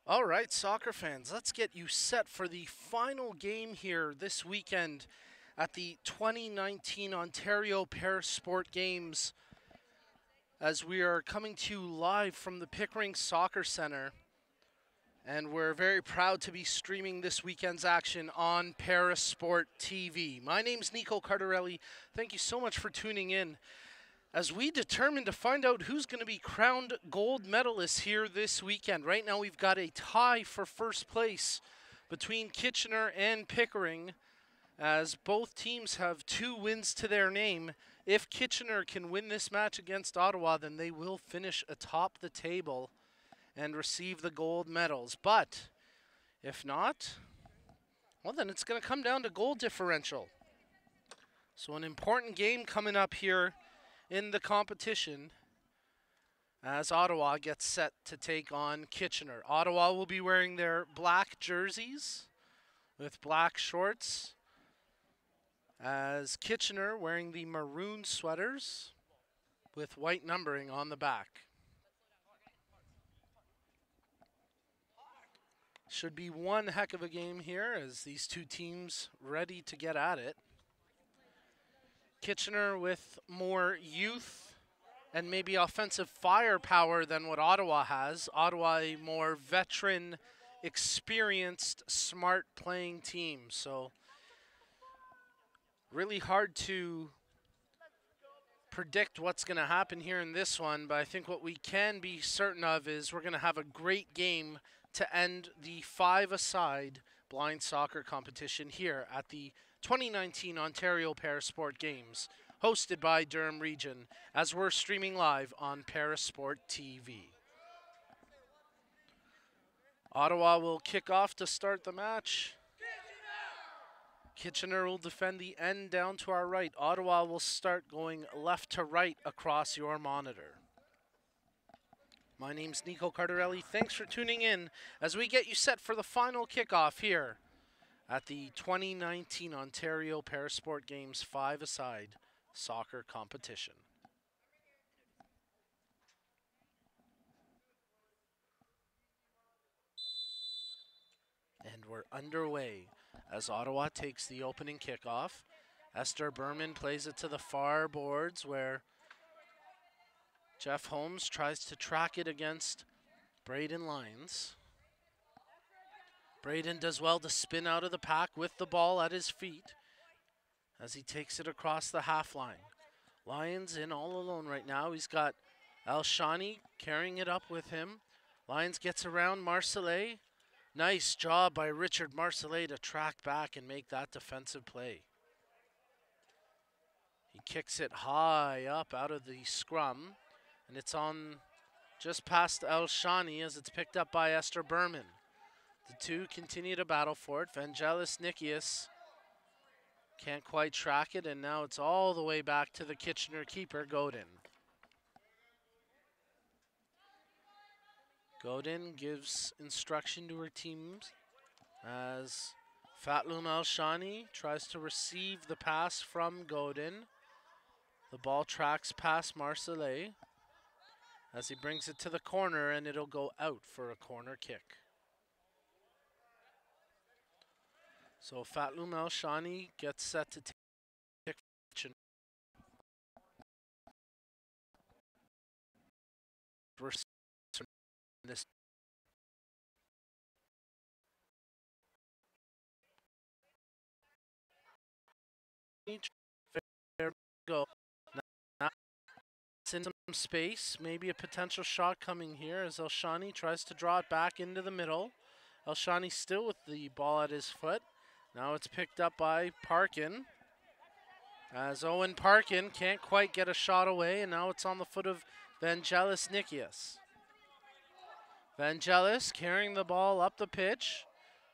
All right, soccer fans, let's get you set for the final game here this weekend at the 2019 Ontario ParaSport Games as we are coming to you live from the Pickering Soccer Center. And we're very proud to be streaming this weekend's action on ParaSport TV. My name's Nico Cardarelli. Thank you so much for tuning in as we determine to find out who's going to be crowned gold medalists here this weekend. Right now we've got a tie for first place between Kitchener and Pickering, as both teams have 2 wins to their name. If Kitchener can win this match against Ottawa, then they will finish atop the table and receive the gold medals. But if not, well, then it's going to come down to goal differential. So an important game coming up here in the competition as Ottawa gets set to take on Kitchener. Ottawa will be wearing their black jerseys with black shorts, as Kitchener wearing the maroon sweaters with white numbering on the back. Should be one heck of a game here as these two teams ready to get at it. Kitchener with more youth and maybe offensive firepower than what Ottawa has. Ottawa a more veteran, experienced, smart playing team. So really hard to predict what's going to happen here in this one, but I think what we can be certain of is we're going to have a great game to end the 5-a-side blind soccer competition here at the 2019 Ontario ParaSport Games, hosted by Durham Region, as we're streaming live on ParaSport TV. Ottawa will kick off to start the match. Kitchener will defend the end down to our right. Ottawa will start going left to right across your monitor. My name's Nico Cardarelli. Thanks for tuning in as we get you set for the final kickoff here at the 2019 Ontario ParaSport Games 5-a-side soccer competition. And we're underway as Ottawa takes the opening kickoff. Esther Berman plays it to the far boards where Jeff Holmes tries to track it against Braden Lyons. Braden does well to spin out of the pack with the ball at his feet as he takes it across the half line. Lyons in all alone right now. He's got Alshani carrying it up with him. Lyons gets around Marcellet. Nice job by Richard Marcellet to track back and make that defensive play. He kicks it high up out of the scrum, and it's on just past Alshani as it's picked up by Esther Berman. The two continue to battle for it. Vangelis Nikias can't quite track it, and now it's all the way back to the Kitchener keeper, Godin. Godin gives instruction to her teams as Fatloum Alshani tries to receive the pass from Godin. The ball tracks past Marcellet as he brings it to the corner, and it'll go out for a corner kick. So Fatloum Alshani gets set to take this. Go. Now it's in some space, maybe a potential shot coming here as Alshani tries to draw it back into the middle. Alshani still with the ball at his foot. Now it's picked up by Parkin, as Owen Parkin can't quite get a shot away, and now it's on the foot of Vangelis Nikias. Vangelis carrying the ball up the pitch,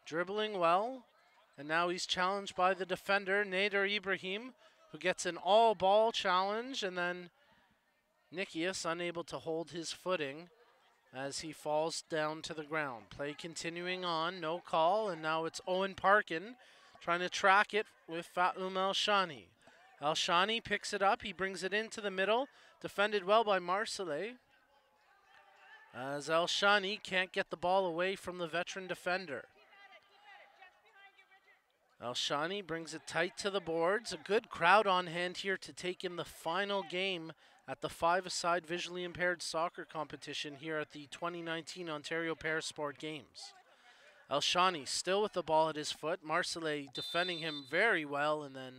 dribbling well, and now he's challenged by the defender, Nader Ibrahim, who gets an all-ball challenge, and then Nikias unable to hold his footing as he falls down to the ground. Play continuing on, no call, and now it's Owen Parkin trying to track it with Fatloum Alshani. Alshani picks it up, he brings it into the middle, defended well by Marcellet. As Elshani can't get the ball away from the veteran defender. Elshani brings it tight to the boards. A good crowd on hand here to take in the final game at the five-a-side visually impaired soccer competition here at the 2019 Ontario ParaSport Games. Elshani still with the ball at his foot. Marcellet defending him very well, and then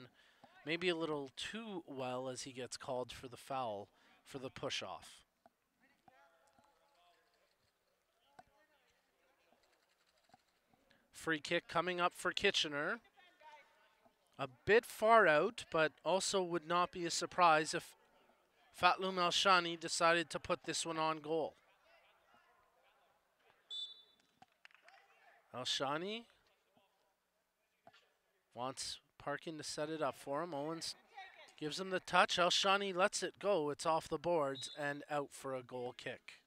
maybe a little too well as he gets called for the foul for the push-off. Free kick coming up for Kitchener. A bit far out, but also would not be a surprise if Fatloum Elshani decided to put this one on goal. Elshani wants Parkin to set it up for him. Owens gives him the touch. Elshani lets it go. It's off the boards and out for a goal kick.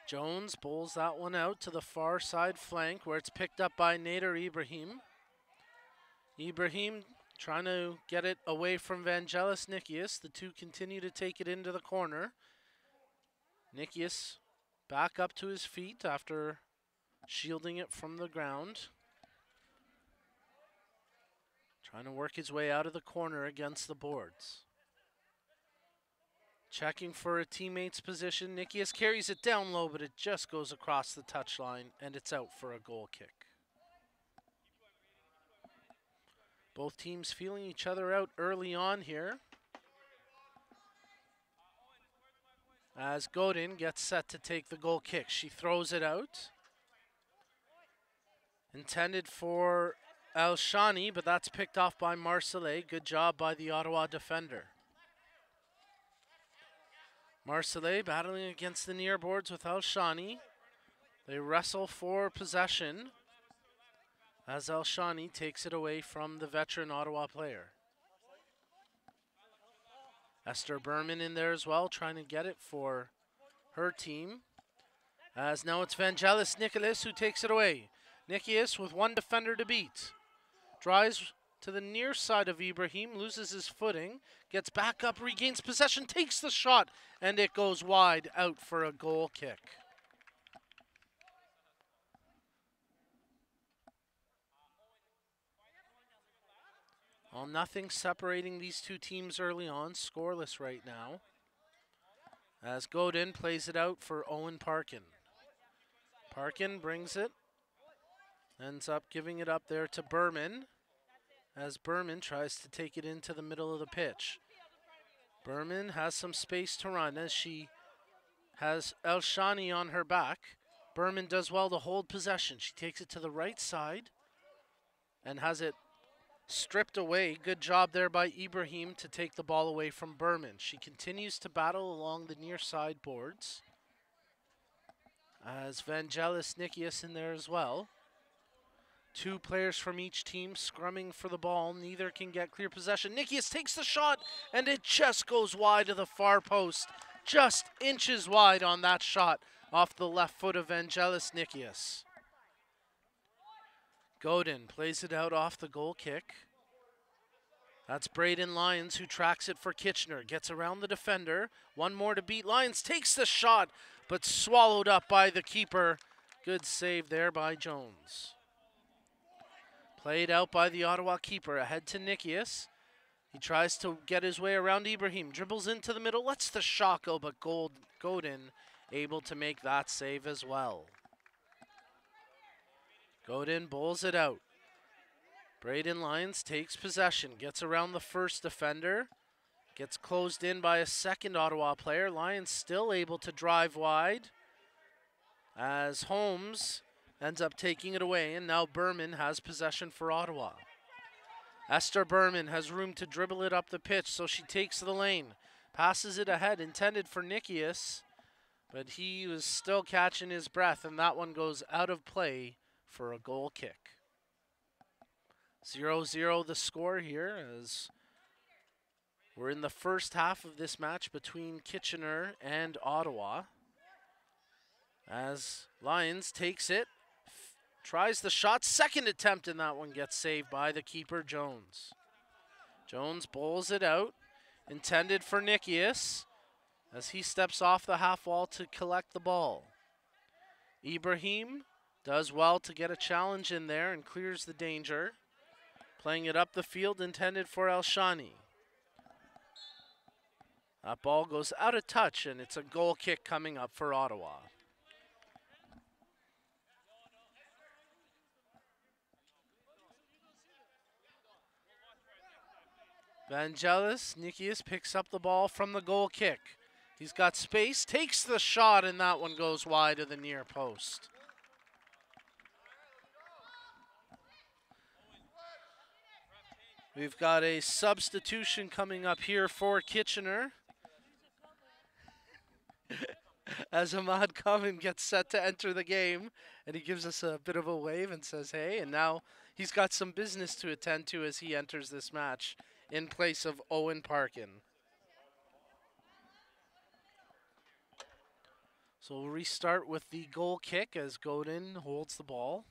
Jones bowls that one out to the far side flank where it's picked up by Nader Ibrahim. Ibrahim trying to get it away from Vangelis Nikias. The two continue to take it into the corner. Nikias back up to his feet after shielding it from the ground. Trying to work his way out of the corner against the boards. Checking for a teammate's position. Nikias carries it down low, but it just goes across the touchline, and it's out for a goal kick. Both teams feeling each other out early on here. As Godin gets set to take the goal kick. She throws it out. Intended for Elshani, but that's picked off by Marcellet. Good job by the Ottawa defender. Marcellet battling against the near boards with Elshani. They wrestle for possession as Elshani takes it away from the veteran Ottawa player. Esther Berman in there as well, trying to get it for her team. As now it's Vangelis Nicholas who takes it away. Nikias with one defender to beat. Drives to the near side of Ibrahim, loses his footing, gets back up, regains possession, takes the shot, and it goes wide out for a goal kick. Well, nothing separating these two teams early on, scoreless right now. As Godin plays it out for Owen Parkin. Parkin brings it, ends up giving it up there to Berman, as Berman tries to take it into the middle of the pitch. Berman has some space to run as she has Elshani on her back. Berman does well to hold possession. She takes it to the right side and has it stripped away. Good job there by Ibrahim to take the ball away from Berman. She continues to battle along the near side boards as Vangelis Nikias in there as well. Two players from each team scrumming for the ball. Neither can get clear possession. Nikias takes the shot, and it just goes wide to the far post. Just inches wide on that shot off the left foot of Vangelis Nikias. Godin plays it out off the goal kick. That's Braden Lyons who tracks it for Kitchener. Gets around the defender. One more to beat. Lyons takes the shot, but swallowed up by the keeper. Good save there by Jones. Played out by the Ottawa keeper, ahead to Nikias. He tries to get his way around Ibrahim, dribbles into the middle, lets the shot go, but Godin able to make that save as well. Godin bowls it out. Braden Lyons takes possession, gets around the first defender, gets closed in by a second Ottawa player. Lyons still able to drive wide as Holmes ends up taking it away, and now Berman has possession for Ottawa. Esther Berman has room to dribble it up the pitch, so she takes the lane. Passes it ahead, intended for Nikias, but he was still catching his breath, and that one goes out of play for a goal kick. 0-0 the score here as we're in the first half of this match between Kitchener and Ottawa. As Lyons takes it, tries the shot, second attempt, and that one gets saved by the keeper, Jones. Jones bowls it out, intended for Nikias. as he steps off the half wall to collect the ball. Ibrahim does well to get a challenge in there and clears the danger. Playing it up the field, intended for Elshani. That ball goes out of touch, and it's a goal kick coming up for Ottawa. Vangelis Nikias picks up the ball from the goal kick. He's got space, takes the shot, and that one goes wide of the near post. We've got a substitution coming up here for Kitchener. As Ahmad Kamin gets set to enter the game, and he gives us a bit of a wave and says, hey, and now he's got some business to attend to as he enters this match in place of Owen Parkin. So we'll restart with the goal kick as Godin holds the ball.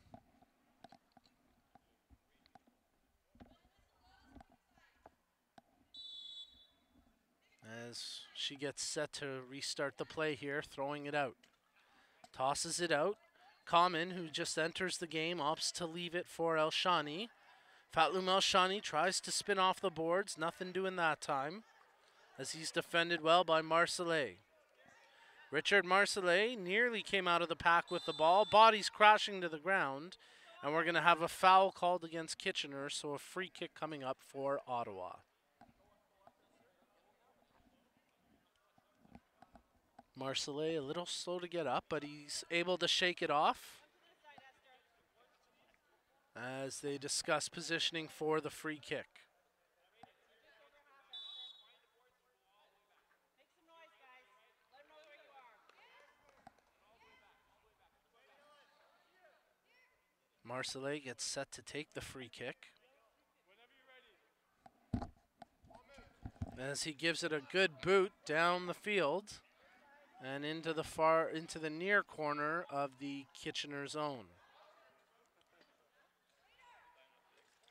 As she gets set to restart the play here, throwing it out. Tosses it out. Kamin, who just enters the game, opts to leave it for Elshani. Fatloum Elshani tries to spin off the boards. Nothing doing that time, as he's defended well by Marcellet. Richard Marcellet nearly came out of the pack with the ball. Body's crashing to the ground. And we're going to have a foul called against Kitchener, so a free kick coming up for Ottawa. Marcellet a little slow to get up, but he's able to shake it off as they discuss positioning for the free kick. Marcellet gets set to take the free kick, as he gives it a good boot down the field and into the near corner of the Kitchener zone.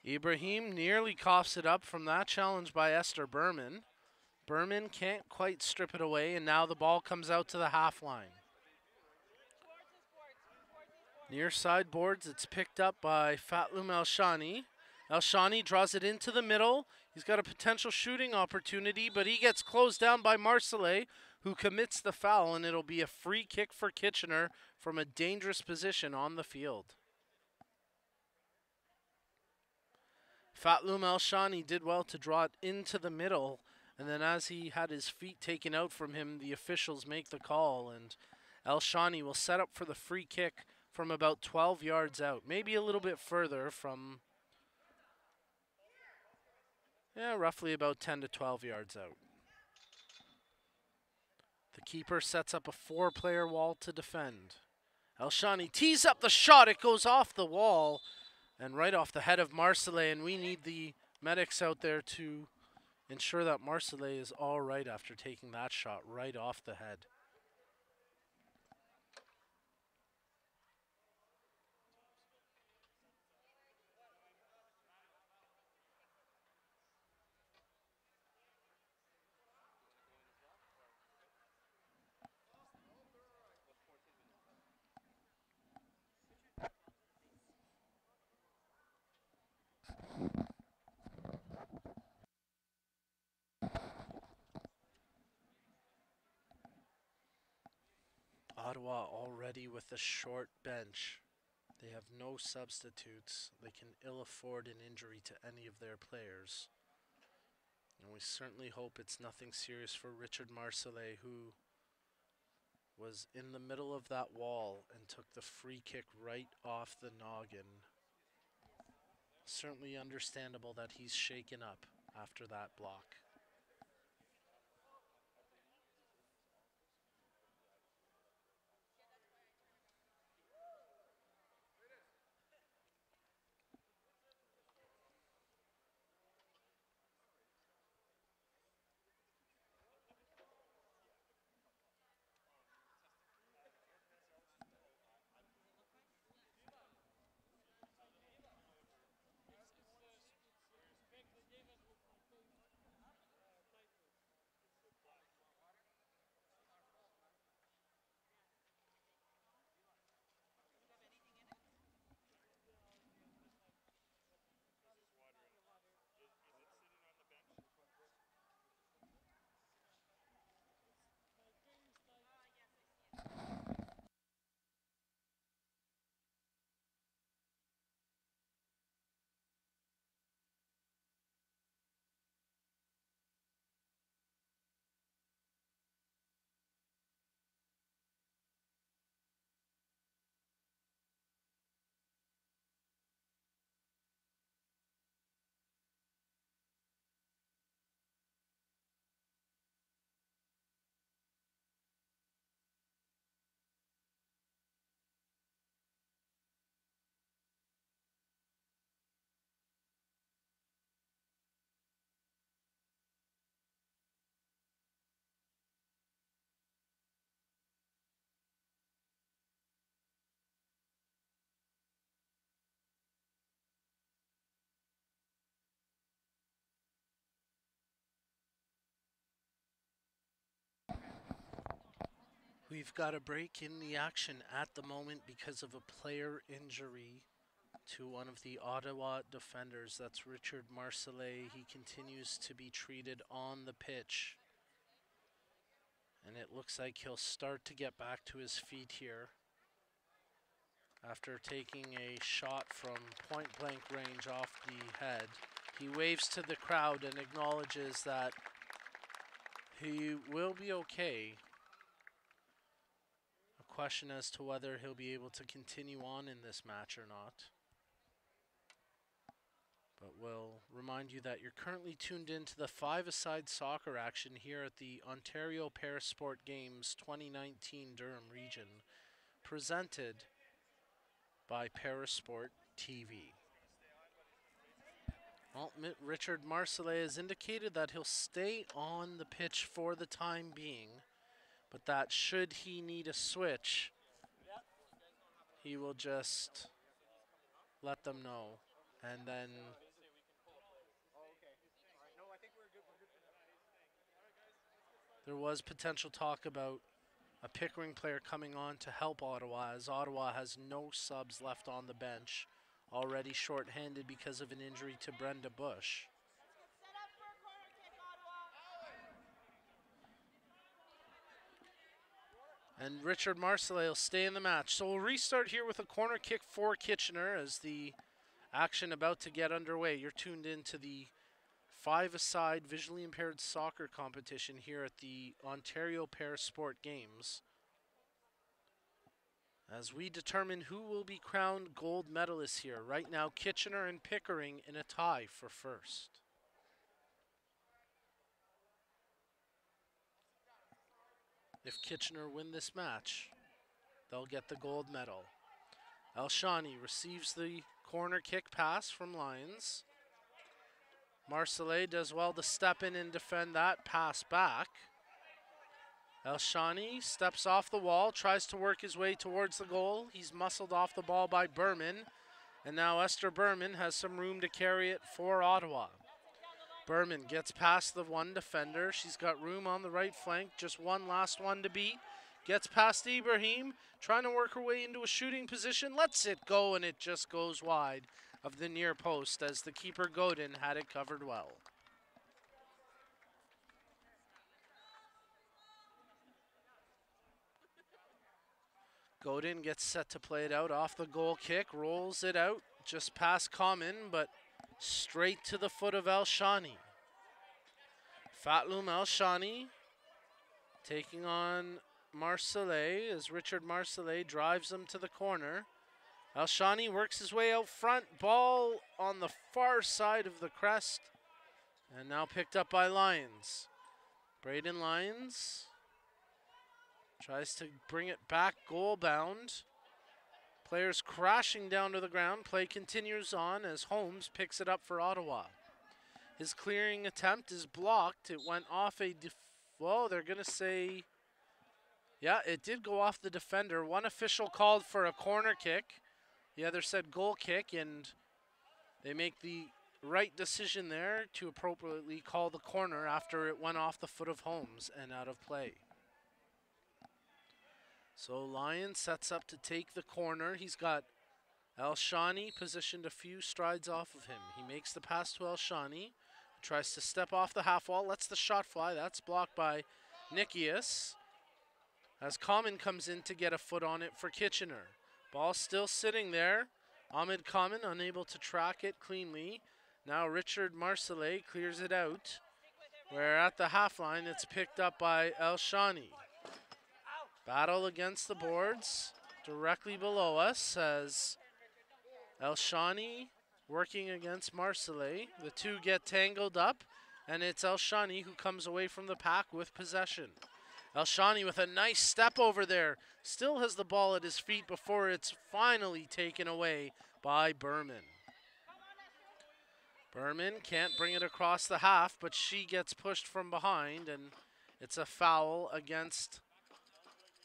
Ibrahim nearly coughs it up from that challenge by Esther Berman. Berman can't quite strip it away, and now the ball comes out to the half line. Near side boards, it's picked up by Fatloum Elshani. Elshani draws it into the middle. He's got a potential shooting opportunity, but he gets closed down by Marcellet, who commits the foul, and it'll be a free kick for Kitchener from a dangerous position on the field. Fatloum Elshani did well to draw it into the middle, and then as he had his feet taken out from him, the officials make the call, and Elshani will set up for the free kick from about 12 yards out, maybe a little bit further from, roughly about 10 to 12 yards out. The keeper sets up a 4-player wall to defend. Elshani tees up the shot, it goes off the wall and right off the head of Marcellet, and we need the medics out there to ensure that Marcellet is all right after taking that shot right off the head. Ottawa already with a short bench. They have no substitutes. They can ill afford an injury to any of their players. And we certainly hope it's nothing serious for Richard Marcellet, who was in the middle of that wall and took the free kick right off the noggin. Certainly understandable that he's shaken up after that block. We've got a break in the action at the moment because of a player injury to one of the Ottawa defenders. That's Richard Marcellet. He continues to be treated on the pitch. And it looks like he'll start to get back to his feet here after taking a shot from point-blank range off the head. He waves to the crowd and acknowledges that he will be okay. A question as to whether he'll be able to continue on in this match or not. But we'll remind you that you're currently tuned into the five-a-side soccer action here at the Ontario ParaSport Games 2019 Durham region, presented by ParaSport TV. Well, Richard Marcellet has indicated that he'll stay on the pitch for the time being, but that should he need a switch, he will just let them know. And then there was potential talk about a Pickering player coming on to help Ottawa, as Ottawa has no subs left on the bench, already short-handed because of an injury to Brenda Bush. And Richard Marcellet will stay in the match. So we'll restart here with a corner kick for Kitchener as the action about to get underway. You're tuned into the five-a-side visually impaired soccer competition here at the Ontario ParaSport Games, as we determine who will be crowned gold medalists here. Right now, Kitchener and Pickering in a tie for first. If Kitchener win this match, they'll get the gold medal. Elshani receives the corner kick pass from Lyons. Marcellet does well to step in and defend that pass back. Elshani steps off the wall, tries to work his way towards the goal. He's muscled off the ball by Berman. And now Esther Berman has some room to carry it for Ottawa. Berman gets past the one defender. She's got room on the right flank. Just one last one to beat. Gets past Ibrahim, trying to work her way into a shooting position. Lets it go, and it just goes wide of the near post as the keeper Godin had it covered well. Godin gets set to play it out off the goal kick, rolls it out just past Common, but straight to the foot of Elshani. Fatloum Elshani taking on Marcellet as Richard Marcellet drives him to the corner. Elshani works his way out front, ball on the far side of the crest, and now picked up by Lyons. Braden Lyons tries to bring it back goal bound. Players crashing down to the ground. Play continues on as Holmes picks it up for Ottawa. His clearing attempt is blocked. It went off well, they're going to say, yeah, it did go off the defender. One official called for a corner kick. The other said goal kick, and they make the right decision there to appropriately call the corner after it went off the foot of Holmes and out of play. So Lyon sets up to take the corner. He's got Elshani positioned a few strides off of him. He makes the pass to Elshani, tries to step off the half wall, lets the shot fly. That's blocked by Nikias as Common comes in to get a foot on it for Kitchener. Ball still sitting there. Ahmed Common unable to track it cleanly. Now Richard Marcellet clears it out, where at the half line it's picked up by Elshani. Battle against the boards directly below us as Elshani working against Marcellet. The two get tangled up, and it's Elshani who comes away from the pack with possession. Elshani with a nice step over there. Still has the ball at his feet before it's finally taken away by Berman. Berman can't bring it across the half, but she gets pushed from behind, and it's a foul against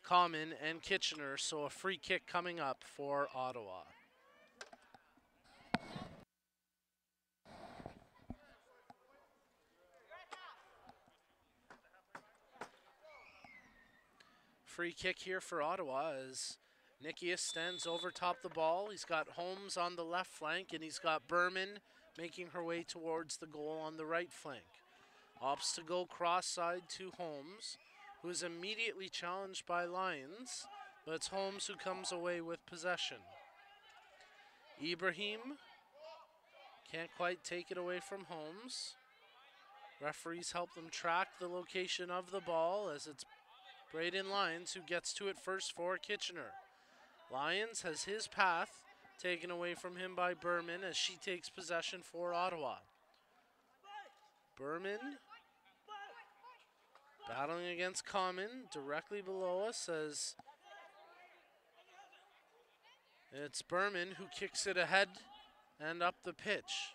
Common and Kitchener, so a free kick coming up for Ottawa. Free kick here for Ottawa as Nikias stands over top the ball. He's got Holmes on the left flank, and he's got Berman making her way towards the goal on the right flank. Opts to go cross side to Holmes, who is immediately challenged by Lyons, but it's Holmes who comes away with possession. Ibrahim can't quite take it away from Holmes. Referees help them track the location of the ball as it's Braden Lyons who gets to it first for Kitchener. Lyons has his path taken away from him by Berman as she takes possession for Ottawa. Berman battling against Common directly below us as it's Berman who kicks it ahead and up the pitch.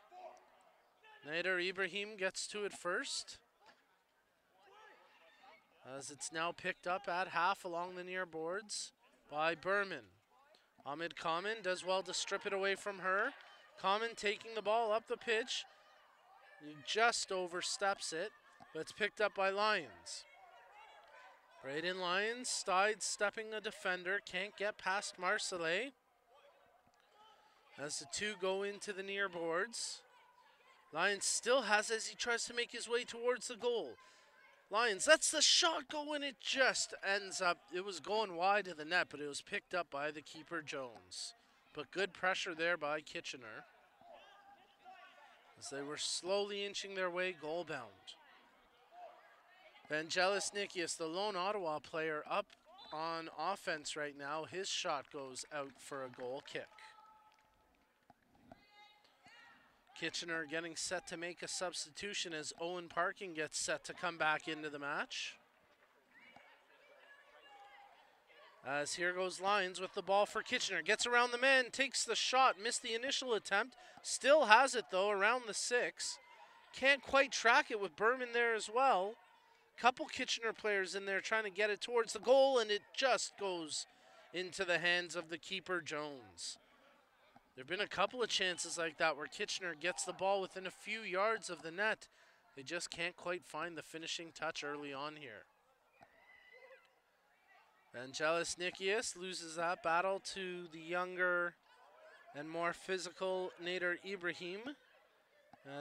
Nader Ibrahim gets to it first as it's now picked up at half along the near boards by Berman. Ahmed Common does well to strip it away from her. Common taking the ball up the pitch. He just oversteps it, but it's picked up by Lyons. Braden Lyons sidestepping a defender, can't get past Marcellet. As the two go into the near boards. Lyons still has as he tries to make his way towards the goal. Lyons lets the shot go and it just ends up, it was going wide of the net, but it was picked up by the keeper Jones. But good pressure there by Kitchener as they were slowly inching their way goal bound. Vangelis Nikias, the lone Ottawa player up on offense right now, his shot goes out for a goal kick. Kitchener getting set to make a substitution as Owen Parkin gets set to come back into the match. As here goes Lyons with the ball for Kitchener. Gets around the man, takes the shot, missed the initial attempt. Still has it though, around the 6. Can't quite track it with Berman there as well. Couple Kitchener players in there trying to get it towards the goal, and it just goes into the hands of the keeper Jones. There have been a couple of chances like that where Kitchener gets the ball within a few yards of the net. They just can't quite find the finishing touch early on here. Vangelis Nikias loses that battle to the younger and more physical Nader Ibrahim.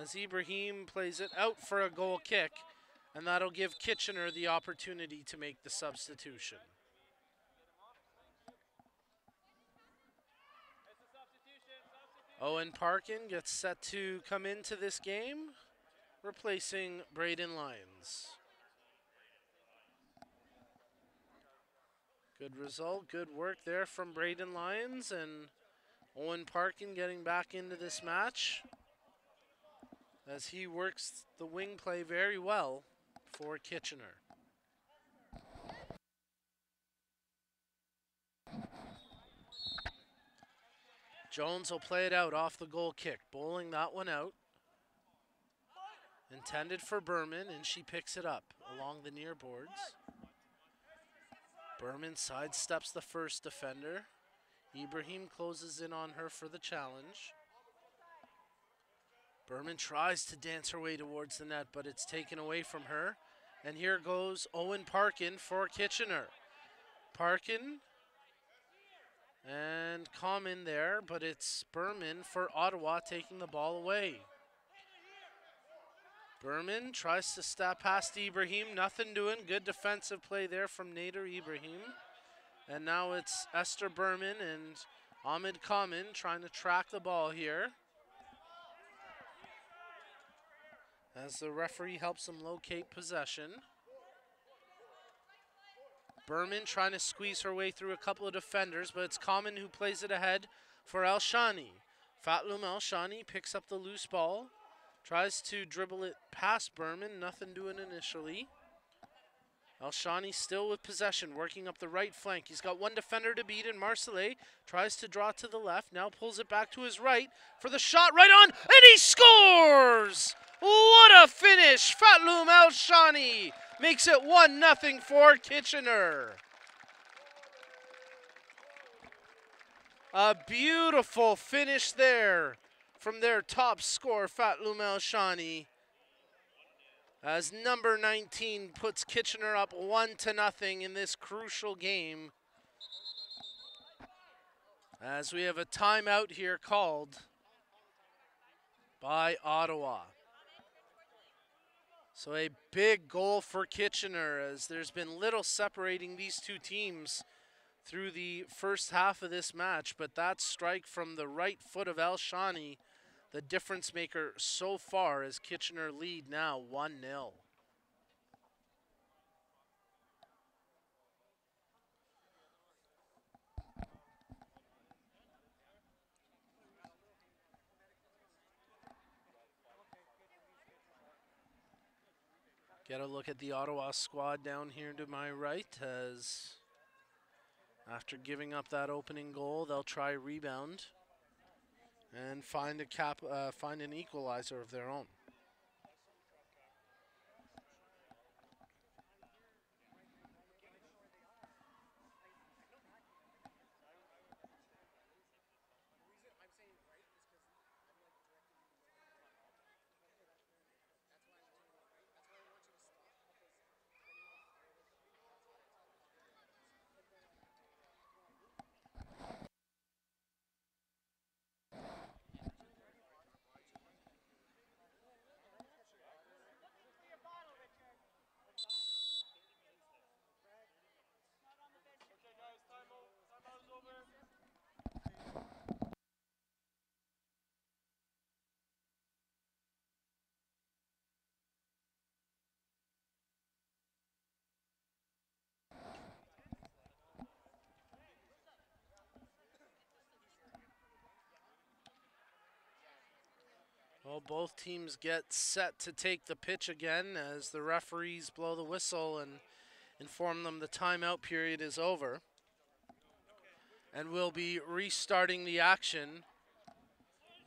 As Ibrahim plays it out for a goal kick, and that'll give Kitchener the opportunity to make the substitution. Owen Parkin gets set to come into this game, replacing Braden Lyons. Good result, good work there from Braden Lyons, and Owen Parkin getting back into this match as he works the wing play very well for Kitchener. Jones will play it out off the goal kick, bowling that one out. Intended for Berman, and she picks it up along the near boards. Berman sidesteps the first defender. Ibrahim closes in on her for the challenge. Berman tries to dance her way towards the net, but it's taken away from her. And here goes Owen Parkin for Kitchener. Parkin and Common there, but it's Berman for Ottawa taking the ball away. Berman tries to step past Ibrahim, nothing doing. Good defensive play there from Nader Ibrahim. And now it's Esther Berman and Ahmed Common trying to track the ball here, as the referee helps them locate possession. Berman trying to squeeze her way through a couple of defenders, but it's Common who plays it ahead for Elshani. Fatloum Elshani picks up the loose ball, tries to dribble it past Berman, nothing doing initially. Elshani still with possession, working up the right flank. He's got one defender to beat, and Marcellet tries to draw to the left, now pulls it back to his right for the shot right on, and he scores! What a finish! Fatloum Elshani makes it 1-0 for Kitchener. A beautiful finish there from their top scorer, Fatloum Elshani, as number 19 puts Kitchener up 1-0 in this crucial game. As we have a timeout here called by Ottawa. So a big goal for Kitchener, as there's been little separating these two teams through the first half of this match, but that strike from the right foot of El Shani, the difference maker so far, as Kitchener lead now 1-0. Get a look at the Ottawa squad down here to my right, as after giving up that opening goal, they'll try rebound and find an equalizer of their own. Well, both teams get set to take the pitch again as the referees blow the whistle and inform them the timeout period is over. And we'll be restarting the action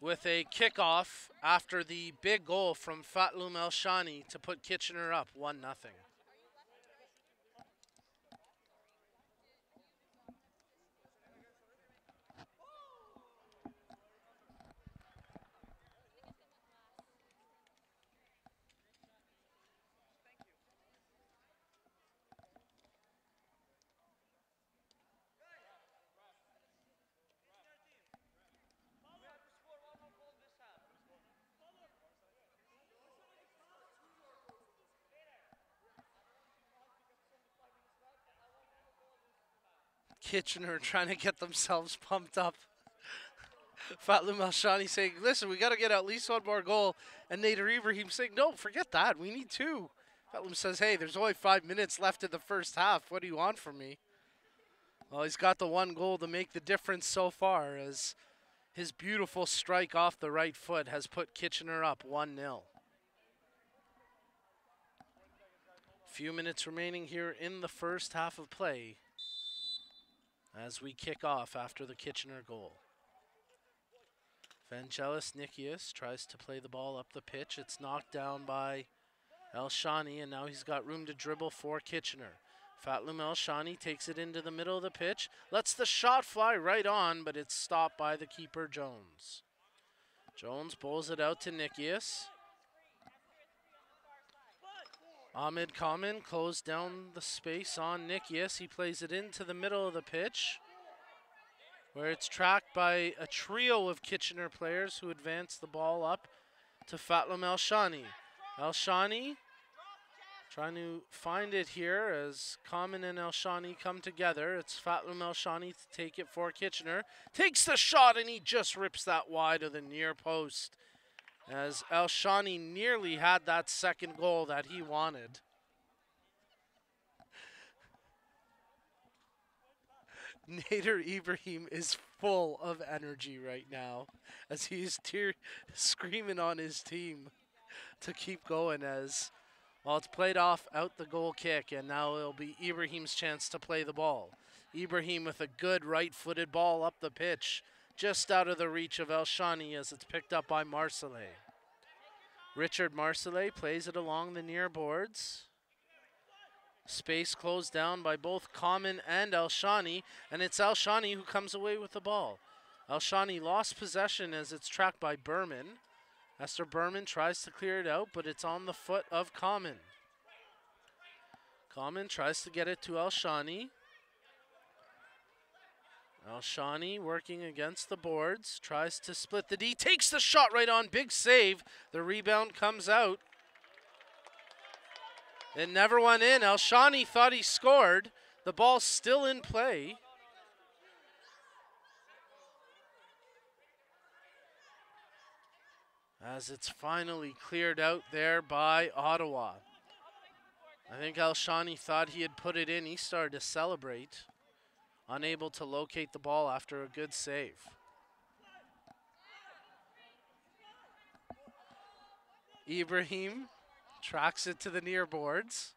with a kickoff after the big goal from Fatloum El Shani to put Kitchener up 1-0. Kitchener trying to get themselves pumped up. Fatloum El Shani saying, listen, we got to get at least one more goal. And Nader Ibrahim saying, no, forget that. We need two. Fatloum says, hey, there's only 5 minutes left in the first half. What do you want from me? Well, he's got the one goal to make the difference so far, as his beautiful strike off the right foot has put Kitchener up 1-0. Few minutes remaining here in the first half of play as we kick off after the Kitchener goal. Vangelis Nikias tries to play the ball up the pitch. It's knocked down by El Shani, and now he's got room to dribble for Kitchener. Fatloum El Shani takes it into the middle of the pitch, lets the shot fly right on, but it's stopped by the keeper, Jones. Jones bowls it out to Nikias. Ahmed Kamen closed down the space on Nikias. He plays it into the middle of the pitch, where it's tracked by a trio of Kitchener players who advance the ball up to Fatloum El Shani. El Shani trying to find it here as Kamen and El Shani come together. It's Fatloum El Shani to take it for Kitchener. Takes the shot and he just rips that wide of the near post, as El Shani nearly had that second goal that he wanted. Nader Ibrahim is full of energy right now, as he is screaming on his team to keep going, as, well, it's played off out the goal kick, and now it'll be Ibrahim's chance to play the ball. Ibrahim with a good right-footed ball up the pitch, just out of the reach of El Shani, as it's picked up by Marcellet. Richard Marcellet plays it along the near boards. Space closed down by both Kamen and El Shani, and it's El Shani who comes away with the ball. El Shani lost possession as it's tracked by Berman. Esther Berman tries to clear it out, but it's on the foot of Common. Common tries to get it to Elshani. Elshani working against the boards, tries to split the D, takes the shot right on, big save. The rebound comes out. It never went in. Elshani thought he scored. The ball's still in play. As it's finally cleared out there by Ottawa. I think Elshani thought he had put it in. He started to celebrate. Unable to locate the ball after a good save. Ibrahim tracks it to the near boards.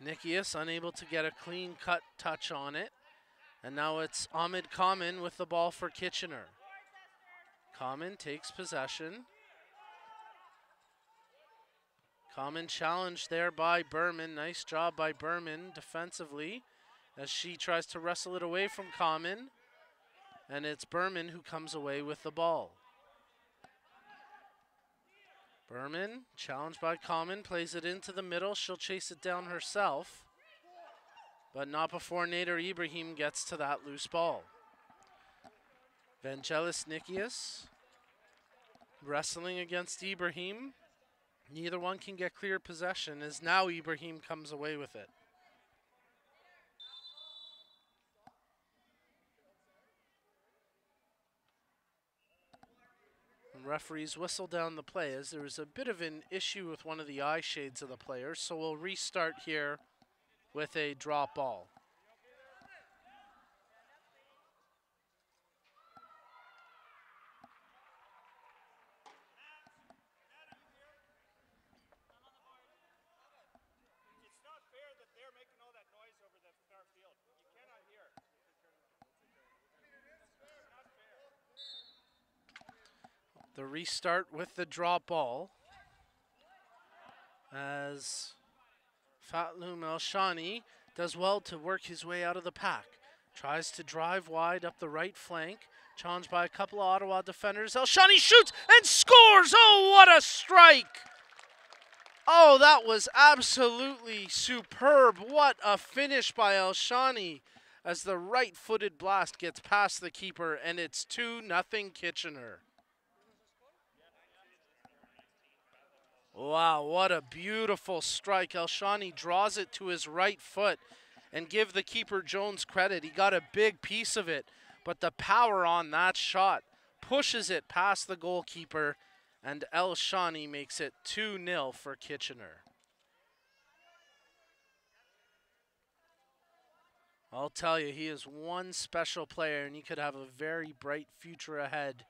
Nikias unable to get a clean cut touch on it. And now it's Ahmed Common with the ball for Kitchener. Common takes possession. Common challenged there by Berman. Nice job by Berman defensively as she tries to wrestle it away from Common. And it's Berman who comes away with the ball. Berman, challenged by Common, plays it into the middle. She'll chase it down herself, but not before Nader Ibrahim gets to that loose ball. Vangelis Nikias wrestling against Ibrahim. Neither one can get clear possession as now Ibrahim comes away with it. And referees whistle down the play as there was a bit of an issue with one of the eye shades of the players, so we'll restart here with a drop ball. The restart with the drop ball as Fatloum Elshani does well to work his way out of the pack. Tries to drive wide up the right flank. Challenged by a couple of Ottawa defenders. Elshani shoots and scores! Oh, what a strike! Oh, that was absolutely superb. What a finish by Elshani as the right-footed blast gets past the keeper, and it's 2-0 Kitchener. Wow, what a beautiful strike. Elshani draws it to his right foot, and give the keeper Jones credit. He got a big piece of it, but the power on that shot pushes it past the goalkeeper, and Elshani makes it 2-0 for Kitchener. I'll tell you, he is one special player, and he could have a very bright future ahead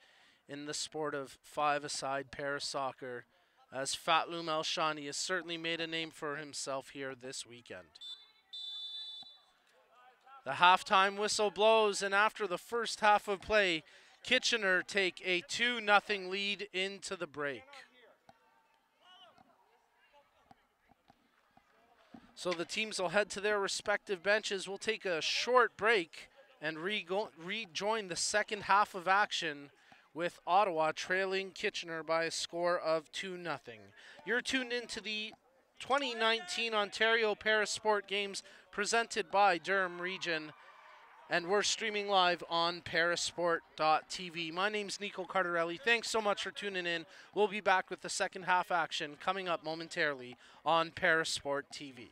in the sport of five-a-side para soccer, as Fatloum Elshani has certainly made a name for himself here this weekend. The halftime whistle blows, and after the first half of play, Kitchener take a 2-0 lead into the break. So the teams will head to their respective benches. We'll take a short break and rejoin the second half of action with Ottawa trailing Kitchener by a score of 2-0. You're tuned into the 2019 Ontario ParaSport Games presented by Durham Region, and we're streaming live on ParaSport.tv. My name's Nico Cardarelli. Thanks so much for tuning in. We'll be back with the second half action coming up momentarily on ParaSport TV.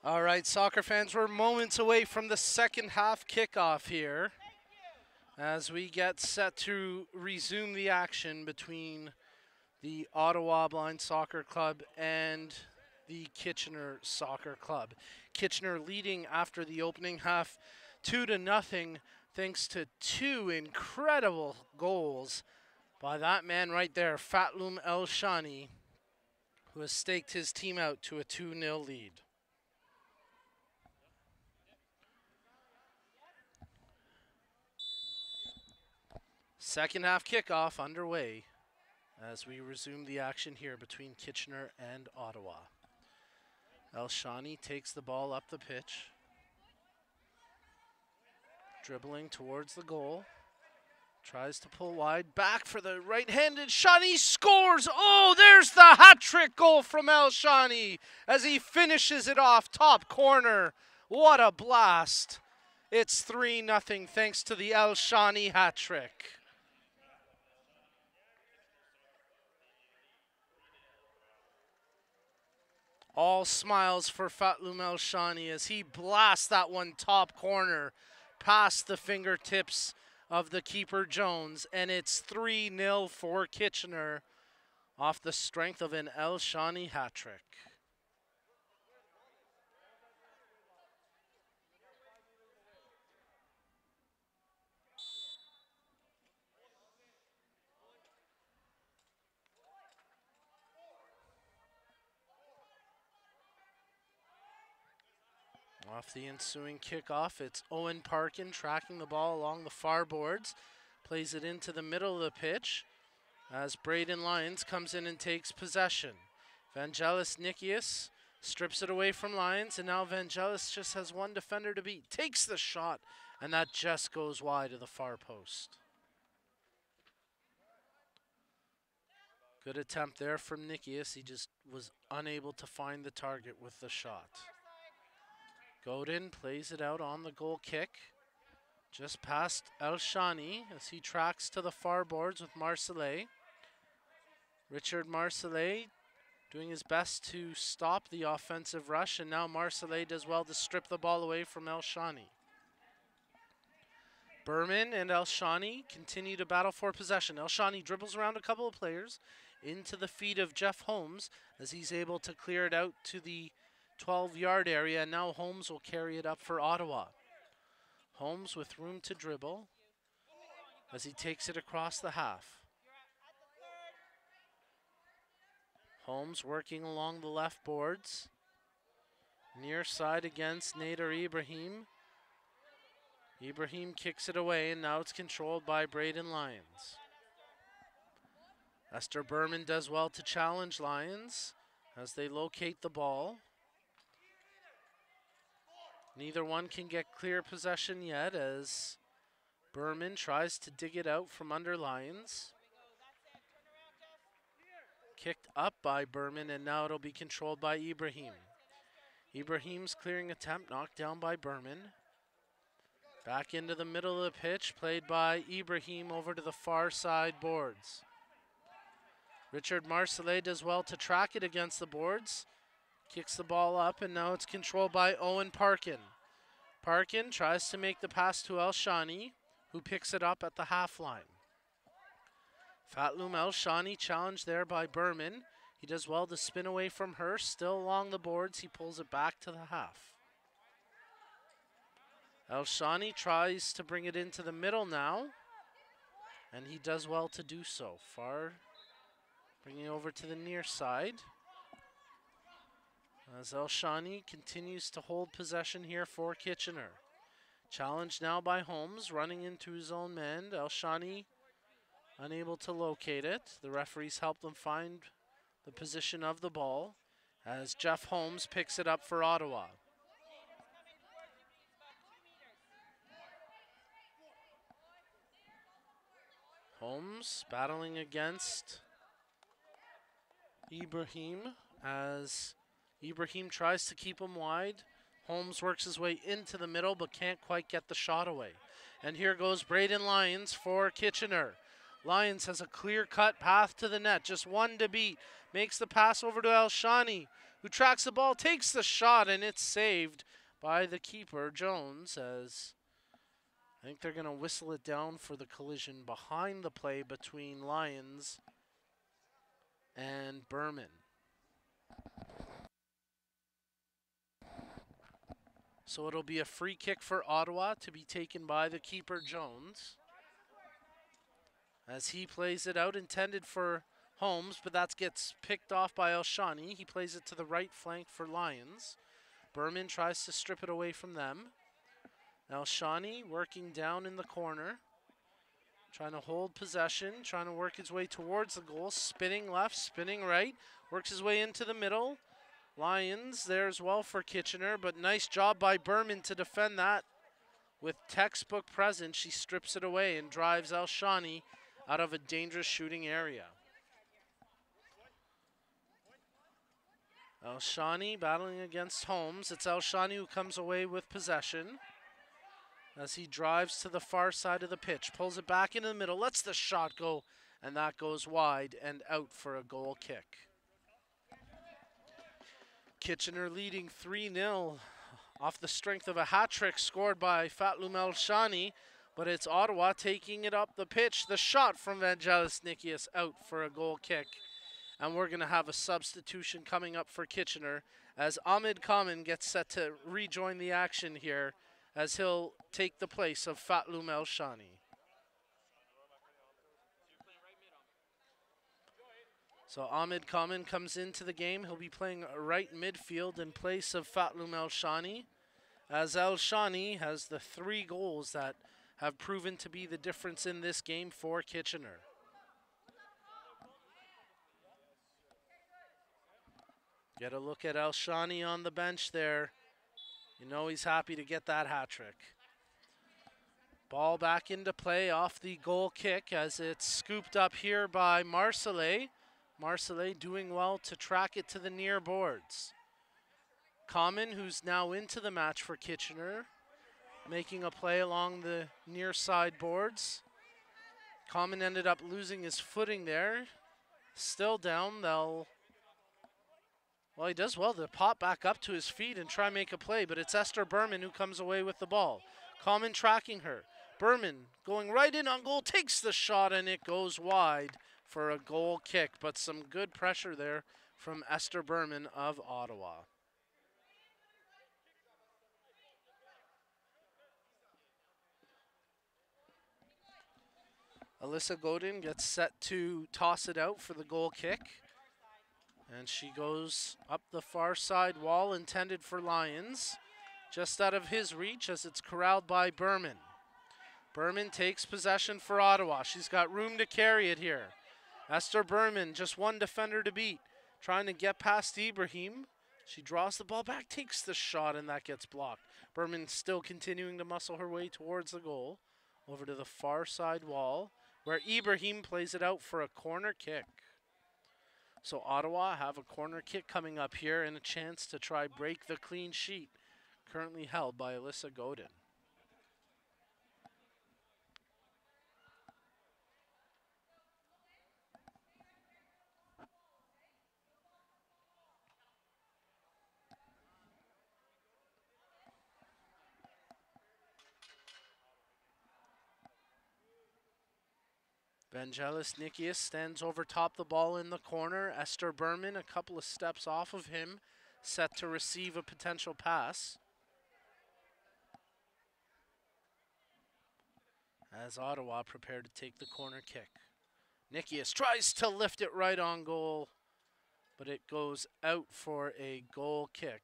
All right, soccer fans, we're moments away from the second half kickoff here as we get set to resume the action between the Ottawa Blind Soccer Club and the Kitchener Soccer Club. Kitchener leading after the opening half 2-0 thanks to two incredible goals by that man right there, Fatlum El Shani, who has staked his team out to a 2-0 lead. Second half kickoff underway as we resume the action here between Kitchener and Ottawa. El Shani takes the ball up the pitch, dribbling towards the goal, tries to pull wide, back for the right-handed shot, he scores! Oh, there's the hat-trick goal from El Shani as he finishes it off top corner. What a blast! It's 3-0 thanks to the El Shani hat-trick. All smiles for Fatlum El Shani as he blasts that one top corner past the fingertips of the keeper Jones, and it's 3-0 for Kitchener off the strength of an El Shani hat trick. Off the ensuing kickoff, it's Owen Parkin tracking the ball along the far boards, plays it into the middle of the pitch as Braden Lyons comes in and takes possession. Vangelis Nikias strips it away from Lyons, and now Vangelis just has one defender to beat. Takes the shot, and that just goes wide of the far post. Good attempt there from Nikias. He just was unable to find the target with the shot. Godin plays it out on the goal kick, just past El Shani as he tracks to the far boards with Marcellet. Richard Marcellet doing his best to stop the offensive rush, and now Marcellet does well to strip the ball away from El Shani. Berman and El Shani continue to battle for possession. El Shani dribbles around a couple of players into the feet of Jeff Holmes as he's able to clear it out to the 12-yard area, and now Holmes will carry it up for Ottawa. Holmes with room to dribble as he takes it across the half. Holmes working along the left boards. Near side against Nader Ibrahim. Ibrahim kicks it away, and now it's controlled by Braden Lyons. Esther Berman does well to challenge Lyons as they locate the ball. Neither one can get clear possession yet as Berman tries to dig it out from under Lyons. Kicked up by Berman, and now it'll be controlled by Ibrahim. Ibrahim's clearing attempt knocked down by Berman. Back into the middle of the pitch, played by Ibrahim over to the far side boards. Richard Marcellet does well to track it against the boards. Kicks the ball up, and now it's controlled by Owen Parkin. Parkin tries to make the pass to El Shani, who picks it up at the half line. Fatlum El Shani challenged there by Berman. He does well to spin away from her. Still along the boards, he pulls it back to the half. El Shani tries to bring it into the middle now, and he does well to do so. Far, bringing it over to the near side. As El Shani continues to hold possession here for Kitchener. Challenged now by Holmes, running into his own man. El Shani unable to locate it. The referees help them find the position of the ball as Jeff Holmes picks it up for Ottawa. Holmes battling against Ibrahim as Ibrahim tries to keep him wide. Holmes works his way into the middle but can't quite get the shot away. And here goes Braden Lyons for Kitchener. Lyons has a clear-cut path to the net, just one to beat. Makes the pass over to El Shani, who tracks the ball, takes the shot, and it's saved by the keeper, Jones, as I think they're going to whistle it down for the collision behind the play between Lions and Berman. So it'll be a free kick for Ottawa to be taken by the keeper, Jones, as he plays it out, intended for Holmes, but that gets picked off by Elshani. He plays it to the right flank for Lions. Berman tries to strip it away from them. Elshani working down in the corner, trying to hold possession, trying to work his way towards the goal, spinning left, spinning right, works his way into the middle. Lions there as well for Kitchener, but nice job by Berman to defend that. With textbook presence, she strips it away and drives Elshani out of a dangerous shooting area. Elshani battling against Holmes. It's Elshani who comes away with possession as he drives to the far side of the pitch, pulls it back into the middle, lets the shot go, and that goes wide and out for a goal kick. Kitchener leading 3-0 off the strength of a hat trick scored by Fatloum Elshani, but it's Ottawa taking it up the pitch. The shot from Vangelis Nikias out for a goal kick. And we're going to have a substitution coming up for Kitchener as Ahmed Kamen gets set to rejoin the action here, as he'll take the place of Fatloum Elshani. So Ahmed Kamen comes into the game. He'll be playing right midfield in place of Fatloum Elshani, as Elshani has the 3 goals that have proven to be the difference in this game for Kitchener. Get a look at Elshani on the bench there. You know he's happy to get that hat trick. Ball back into play off the goal kick as it's scooped up here by Marcellet. Marcellet doing well to track it to the near boards. Common, who's now into the match for Kitchener, making a play along the near side boards. Common ended up losing his footing there. Still down, well, he does well to pop back up to his feet and try and make a play, but it's Esther Berman who comes away with the ball. Common tracking her. Berman going right in on goal, takes the shot, and it goes wide for a goal kick, but some good pressure there from Esther Berman of Ottawa. Alyssa Godin gets set to toss it out for the goal kick. And she goes up the far side wall intended for Lions. Just out of his reach as it's corralled by Berman. Berman takes possession for Ottawa. She's got room to carry it here. Esther Berman, just one defender to beat. Trying to get past Ibrahim. She draws the ball back, takes the shot, and that gets blocked. Berman still continuing to muscle her way towards the goal. Over to the far side wall, where Ibrahim plays it out for a corner kick. So Ottawa have a corner kick coming up here and a chance to try break the clean sheet currently held by Alyssa Godin. Vangelis Nikias stands over top the ball in the corner. Esther Berman a couple of steps off of him, set to receive a potential pass. As Ottawa prepared to take the corner kick. Nikias tries to lift it right on goal, but it goes out for a goal kick.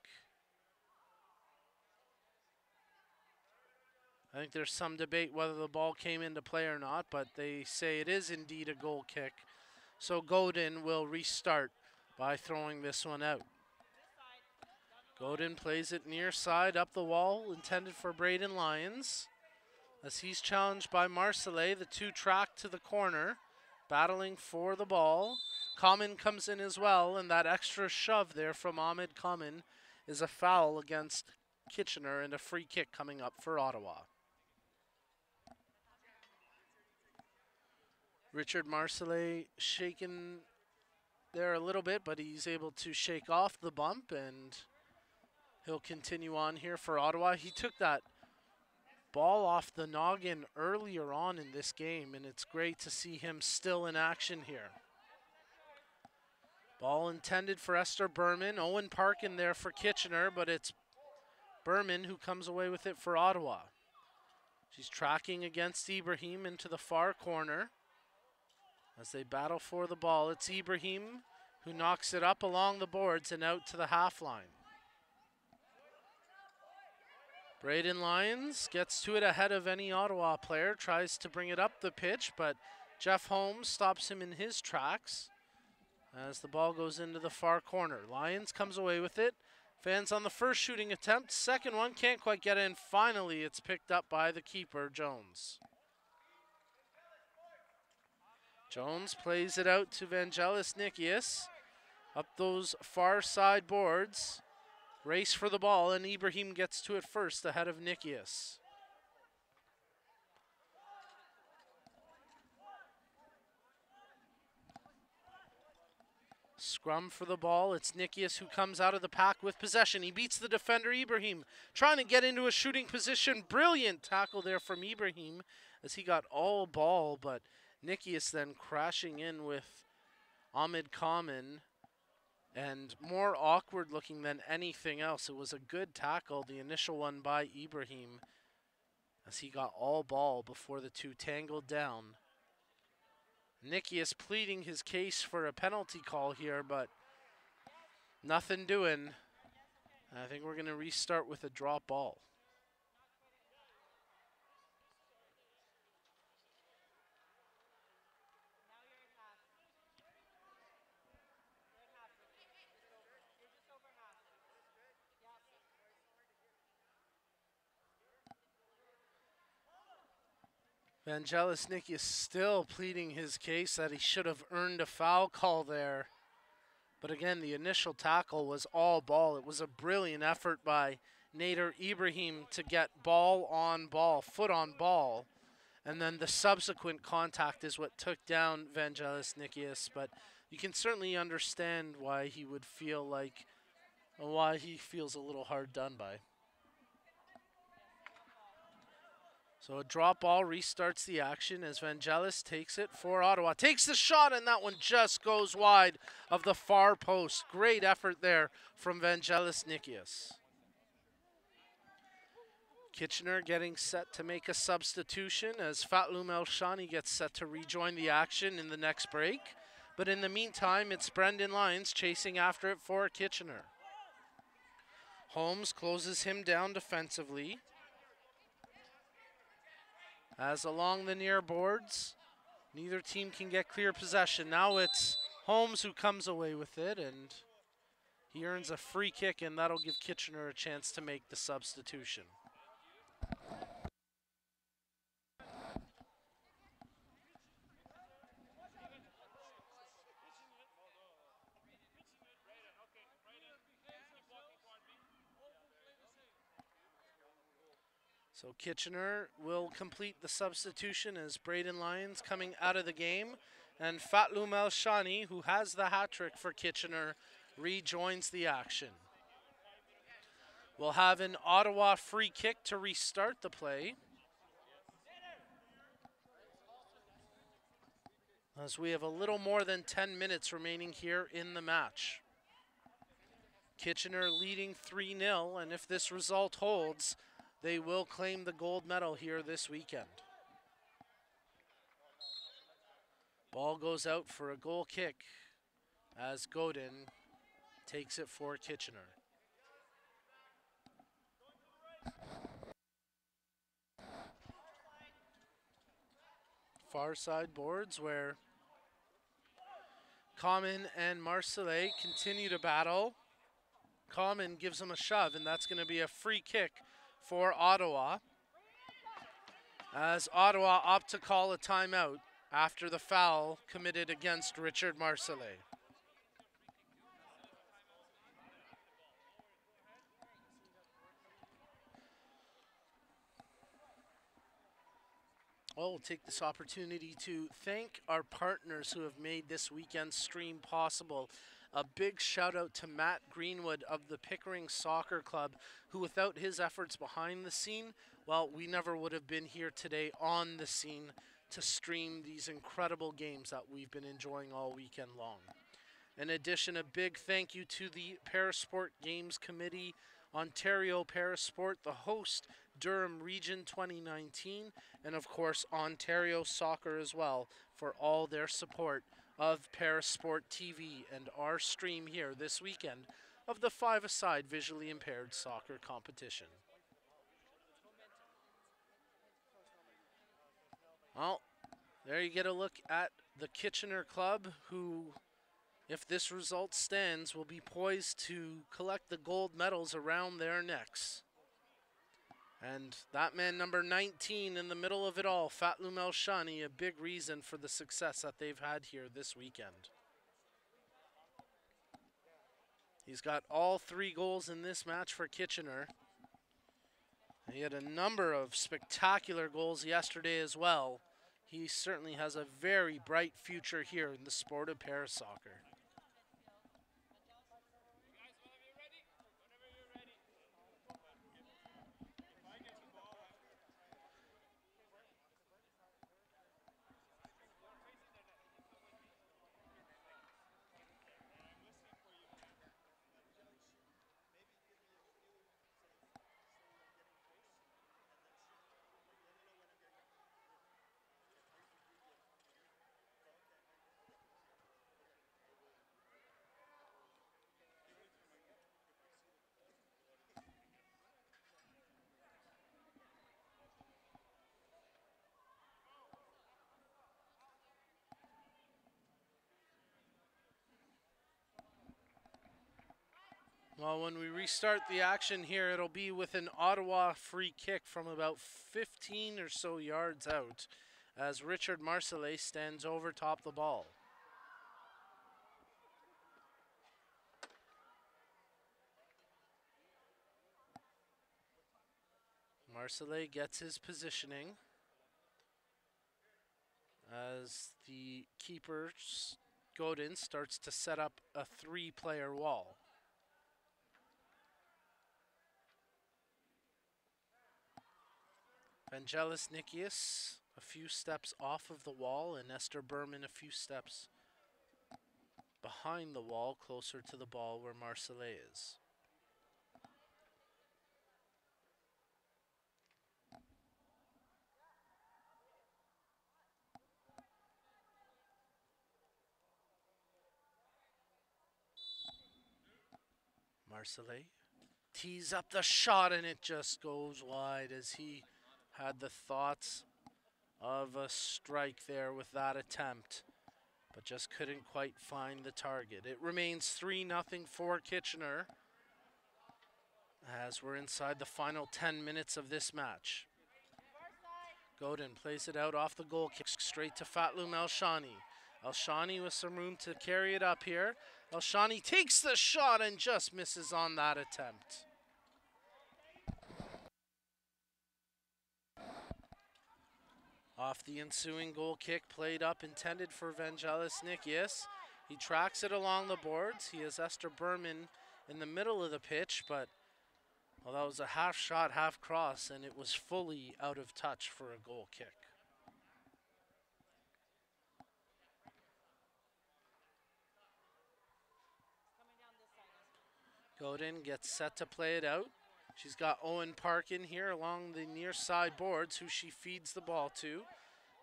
I think there's some debate whether the ball came into play or not, but they say it is indeed a goal kick. So Godin will restart by throwing this one out. Godin plays it near side up the wall, intended for Braden Lyons. As he's challenged by Marcellet, the 2 track to the corner, battling for the ball. Common comes in as well, and that extra shove there from Ahmed Common is a foul against Kitchener and a free kick coming up for Ottawa. Richard Marcellet shaking there a little bit, but he's able to shake off the bump, and he'll continue on here for Ottawa. He took that ball off the noggin earlier on in this game, and it's great to see him still in action here. Ball intended for Esther Berman. Owen Park in there for Kitchener, but it's Berman who comes away with it for Ottawa. She's tracking against Ibrahim into the far corner. As they battle for the ball, it's Ibrahim who knocks it up along the boards and out to the half line. Braden Lyons gets to it ahead of any Ottawa player, tries to bring it up the pitch, but Jeff Holmes stops him in his tracks as the ball goes into the far corner. Lyons comes away with it. Fans on the first shooting attempt. Second one can't quite get in. Finally, it's picked up by the keeper, Jones. Jones plays it out to Vangelis Nikias. Up those far side boards. Race for the ball, and Ibrahim gets to it first ahead of Nikias. Scrum for the ball. It's Nikias who comes out of the pack with possession. He beats the defender, Ibrahim, trying to get into a shooting position. Brilliant tackle there from Ibrahim as he got all ball, but Nikias then crashing in with Ahmed Kamen, and more awkward looking than anything else. It was a good tackle, the initial one by Ibrahim, as he got all ball before the two tangled down. Nikias pleading his case for a penalty call here, but nothing doing. I think we're going to restart with a drop ball. Vangelis Nikias still pleading his case that he should have earned a foul call there. But again, the initial tackle was all ball. It was a brilliant effort by Nader Ibrahim to get ball on ball, foot on ball. And then the subsequent contact is what took down Vangelis Nikias. But you can certainly understand why he would feel like, why he feels a little hard done by. So a drop ball restarts the action as Vangelis takes it for Ottawa. Takes the shot, and that one just goes wide of the far post. Great effort there from Vangelis Nikias. Kitchener getting set to make a substitution as Fatloum El-Shani gets set to rejoin the action in the next break. But in the meantime, it's Brendan Lyons chasing after it for Kitchener. Holmes closes him down defensively. As along the near boards, neither team can get clear possession. Now it's Holmes who comes away with it, and he earns a free kick, and that'll give Kitchener a chance to make the substitution. So Kitchener will complete the substitution as Braden Lyons coming out of the game, and Fatloum El-Shani, who has the hat trick for Kitchener, rejoins the action. We'll have an Ottawa free kick to restart the play, as we have a little more than 10 minutes remaining here in the match. Kitchener leading 3-0, and if this result holds, they will claim the gold medal here this weekend. Ball goes out for a goal kick as Godin takes it for Kitchener. Far side boards where Common and Marcellet continue to battle. Common gives him a shove, and that's going to be a free kick for Ottawa, as Ottawa opt to call a timeout after the foul committed against Richard Marcellet. Well, we'll take this opportunity to thank our partners who have made this weekend's stream possible. A big shout out to Matt Greenwood of the Pickering Soccer Club, who without his efforts behind the scene, well, we never would have been here today on the scene to stream these incredible games that we've been enjoying all weekend long. In addition, a big thank you to the ParaSport Games Committee, Ontario ParaSport, the host, Durham Region 2019, and of course Ontario Soccer as well for all their support of ParaSport TV and our stream here this weekend of the five-a-side visually impaired soccer competition. Well, there you get a look at the Kitchener Club, who, if this result stands, will be poised to collect the gold medals around their necks. And that man, number 19, in the middle of it all, Fatlum El-Shani, a big reason for the success that they've had here this weekend. He's got all 3 goals in this match for Kitchener. He had a number of spectacular goals yesterday as well. He certainly has a very bright future here in the sport of parasoccer. Well, when we restart the action here, it'll be with an Ottawa free kick from about 15 or so yards out as Richard Marcellet stands over top the ball. Marcellet gets his positioning as the keeper, Godin, starts to set up a 3-player wall. Vangelis Nikias a few steps off of the wall, and Esther Berman a few steps behind the wall, closer to the ball where Marcellet is. Marcellet tees up the shot, and it just goes wide as he had the thoughts of a strike there with that attempt, but just couldn't quite find the target. It remains 3-0 for Kitchener as we're inside the final 10 minutes of this match. Godin plays it out off the goal kick straight to Fatlum El-Shani. El-Shani with some room to carry it up here. El-Shani takes the shot and just misses on that attempt. Off the ensuing goal kick, played up, intended for Vangelis Nikias. He tracks it along the boards. He has Esther Berman in the middle of the pitch, but well, that was a half shot, half cross, and it was fully out of touch for a goal kick. Godin gets set to play it out. She's got Owen Parkin here along the near side boards, who she feeds the ball to.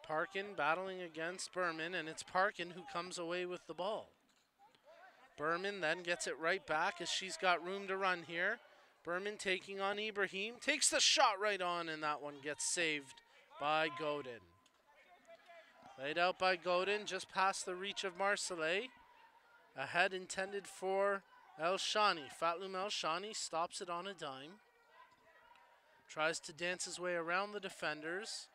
Parkin battling against Berman, and it's Parkin who comes away with the ball. Berman then gets it right back as she's got room to run here. Berman taking on Ibrahim, takes the shot right on, and that one gets saved by Godin. Laid out by Godin, just past the reach of Marcellet. A head intended for El-Shani. Fatlum El-Shani stops it on a dime. Tries to dance his way around the defenders.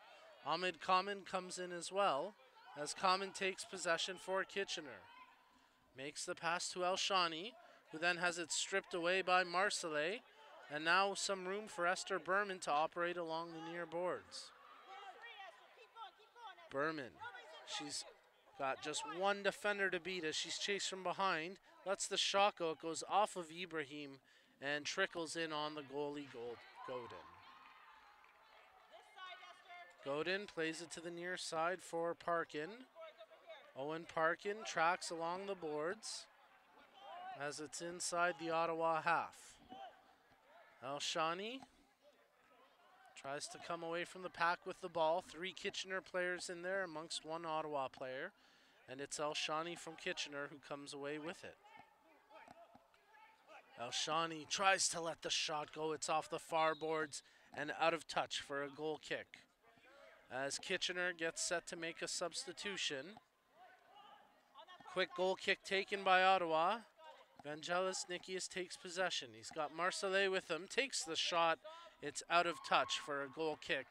Ahmed Kamen comes in as well as Kamen takes possession for Kitchener. Makes the pass to El-Shani, who then has it stripped away by Marcellet. And now some room for Esther Berman to operate along the near boards. Berman, she's got just one defender to beat as she's chased from behind. Lets the shot go. It goes off of Ibrahim and trickles in on the goalie, Godin. Godin plays it to the near side for Parkin. Owen Parkin tracks along the boards as it's inside the Ottawa half. Elshani tries to come away from the pack with the ball. 3 Kitchener players in there amongst 1 Ottawa player. And it's Elshani from Kitchener who comes away with it. Elshani tries to let the shot go. It's off the far boards and out of touch for a goal kick. As Kitchener gets set to make a substitution. Quick goal kick taken by Ottawa. Vangelis Nikias takes possession. He's got Marcellet with him. Takes the shot. It's out of touch for a goal kick.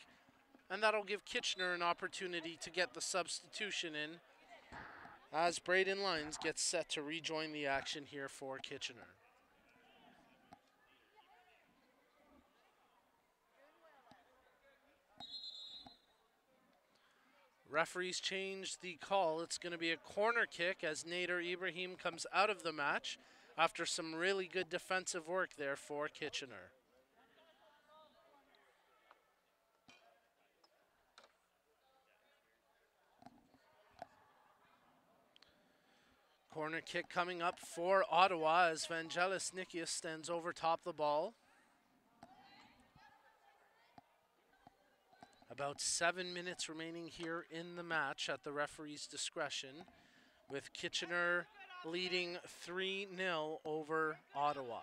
And that'll give Kitchener an opportunity to get the substitution in as Braden Lyons gets set to rejoin the action here for Kitchener. Referees changed the call. It's going to be a corner kick as Nader Ibrahim comes out of the match after some really good defensive work there for Kitchener. Corner kick coming up for Ottawa as Vangelis Nikias stands over top the ball. About 7 minutes remaining here in the match at the referee's discretion, with Kitchener leading 3-0 over Ottawa.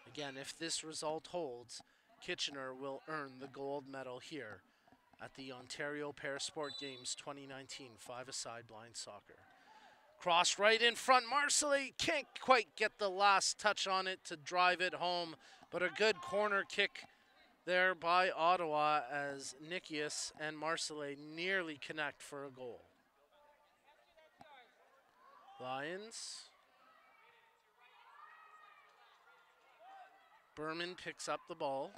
Again, if this result holds, Kitchener will earn the gold medal here at the Ontario ParaSport Games 2019 5-a-side blind soccer. Cross right in front, Marcellet can't quite get the last touch on it to drive it home, but a good corner kick there by Ottawa as Nikias and Marcellet nearly connect for a goal. Lions. Berman picks up the ball.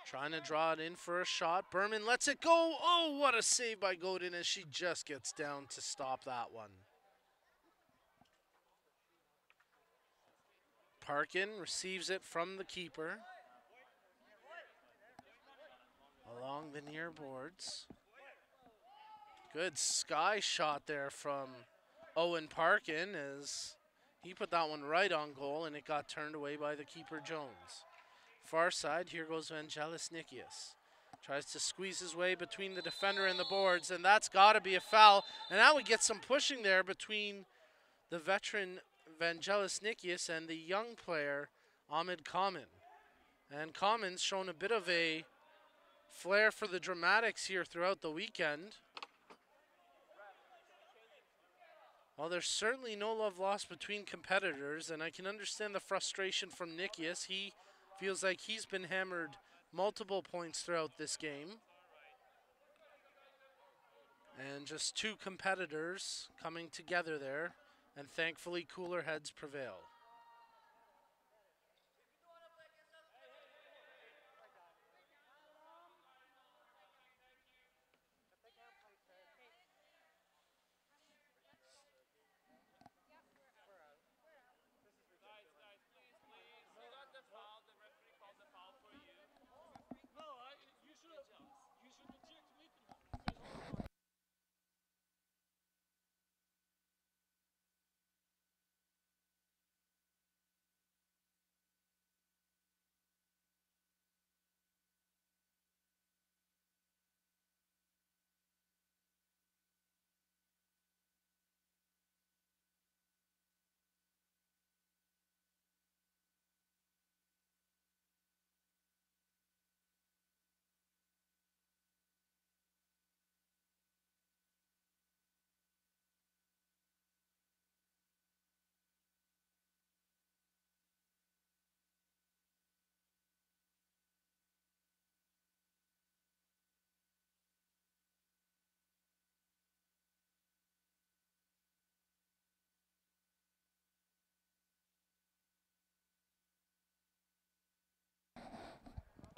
Trying to draw it in for a shot. Berman lets it go. Oh, what a save by Godin as she just gets down to stop that one. Parkin receives it from the keeper. Along the near boards. Good sky shot there from Owen Parkin as he put that one right on goal and it got turned away by the keeper Jones. Far side, here goes Vangelis Nikias. Tries to squeeze his way between the defender and the boards, and that's got to be a foul. And now we get some pushing there between the veteran Vangelis Nikias and the young player Ahmed Kamen. And Kamen's shown a bit of a flair for the dramatics here throughout the weekend. Well, there's certainly no love lost between competitors, and I can understand the frustration from Nikias. He feels like he's been hammered multiple points throughout this game. And just 2 competitors coming together there, and thankfully cooler heads prevail.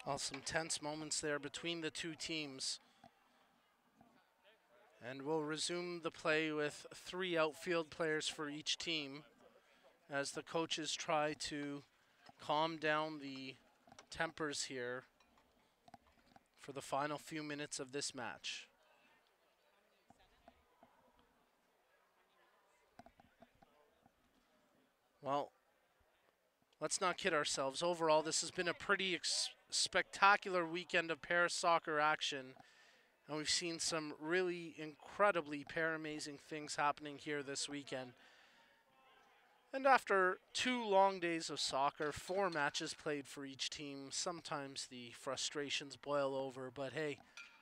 Well, some tense moments there between the 2 teams. And we'll resume the play with 3 outfield players for each team as the coaches try to calm down the tempers here for the final few minutes of this match. Well, let's not kid ourselves. Overall, this has been a pretty spectacular weekend of para soccer action, and we've seen some really incredibly para-amazing things happening here this weekend. And after 2 long days of soccer, 4 matches played for each team, sometimes the frustrations boil over, but hey,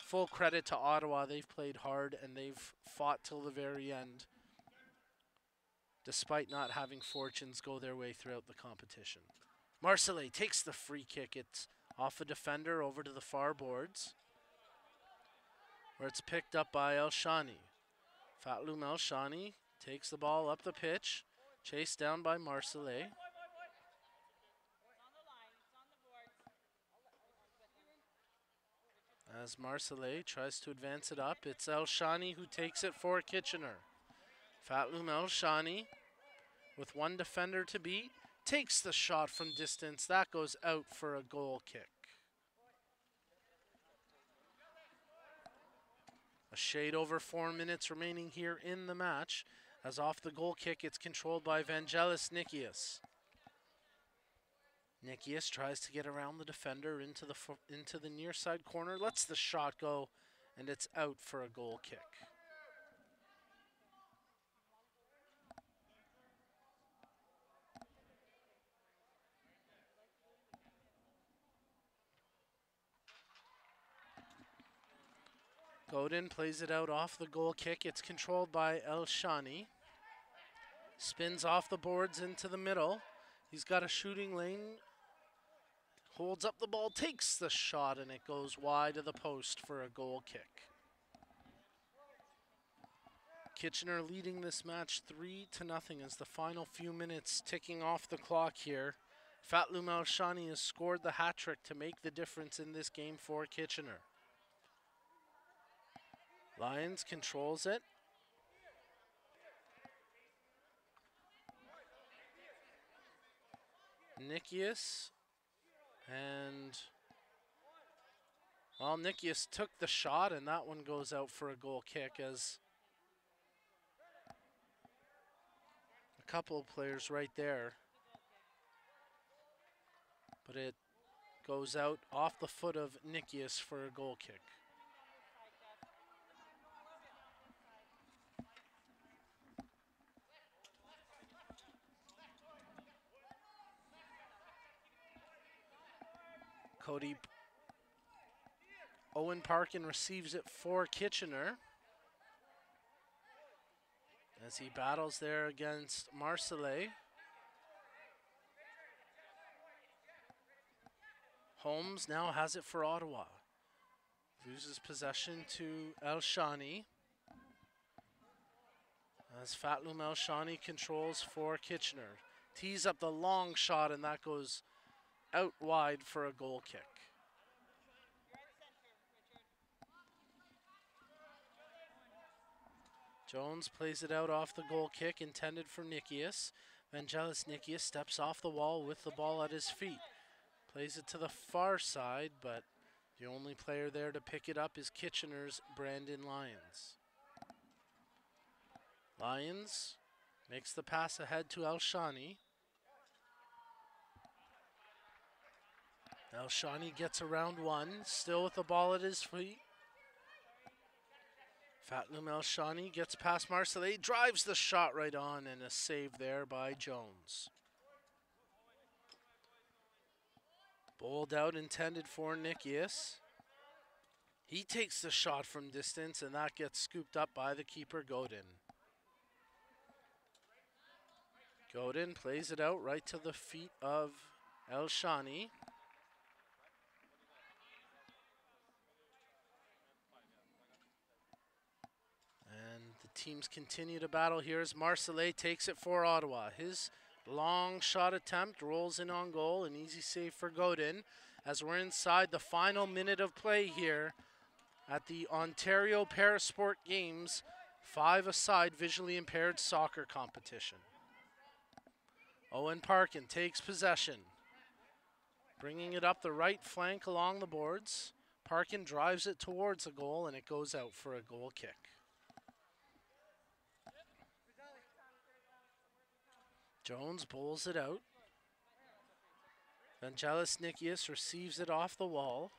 full credit to Ottawa. They've played hard and they've fought till the very end, despite not having fortunes go their way throughout the competition. Marcellet takes the free kick. It's off a defender over to the far boards, where it's picked up by Elshani. Fatloum Elshani takes the ball up the pitch, chased down by Marcellet. As Marcellet tries to advance it up, it's Elshani who takes it for Kitchener. Fatloum Elshani, with 1 defender to beat, takes the shot from distance. That goes out for a goal kick. A shade over 4 minutes remaining here in the match, as off the goal kick it's controlled by Vangelis Nikias. Nikias tries to get around the defender into the near side corner, lets the shot go, and it's out for a goal kick. Godin plays it out off the goal kick. It's controlled by Elshani. Spins off the boards into the middle. He's got a shooting lane. Holds up the ball, takes the shot, and it goes wide of the post for a goal kick. Kitchener leading this match 3-0 as the final few minutes ticking off the clock here. Fatloum Elshani has scored the hat trick to make the difference in this game for Kitchener. Lyons controls it. Nikias. And, well, Nikias took the shot, and that one goes out for a goal kick, as a couple of players right there. But it goes out off the foot of Nikias for a goal kick. Cody Owen Parkin receives it for Kitchener as he battles there against Marcellet. Holmes now has it for Ottawa. Loses possession to Elshani, as Fatloum Elshani controls for Kitchener. Tees up the long shot, and that goes out wide for a goal kick. Jones plays it out off the goal kick intended for Nikias. Vangelis Nikias steps off the wall with the ball at his feet. Plays it to the far side, but the only player there to pick it up is Kitchener's Brandon Lyons. Lyons makes the pass ahead to Elshani. Elshani gets around 1, still with the ball at his feet. Fatloum Elshani gets past Marcellet, drives the shot right on, and a save there by Jones. Bowled out, intended for Nikias. He takes the shot from distance, and that gets scooped up by the keeper, Godin. Godin plays it out right to the feet of Elshani. Teams continue to battle here as Marcellet takes it for Ottawa. His long shot attempt rolls in on goal, an easy save for Godin, as we're inside the final minute of play here at the Ontario ParaSport Games 5-a-side visually impaired soccer competition. Owen Parkin takes possession, bringing it up the right flank along the boards. Parkin drives it towards the goal, and it goes out for a goal kick. Jones bowls it out. Vangelis Nikias receives it off the wall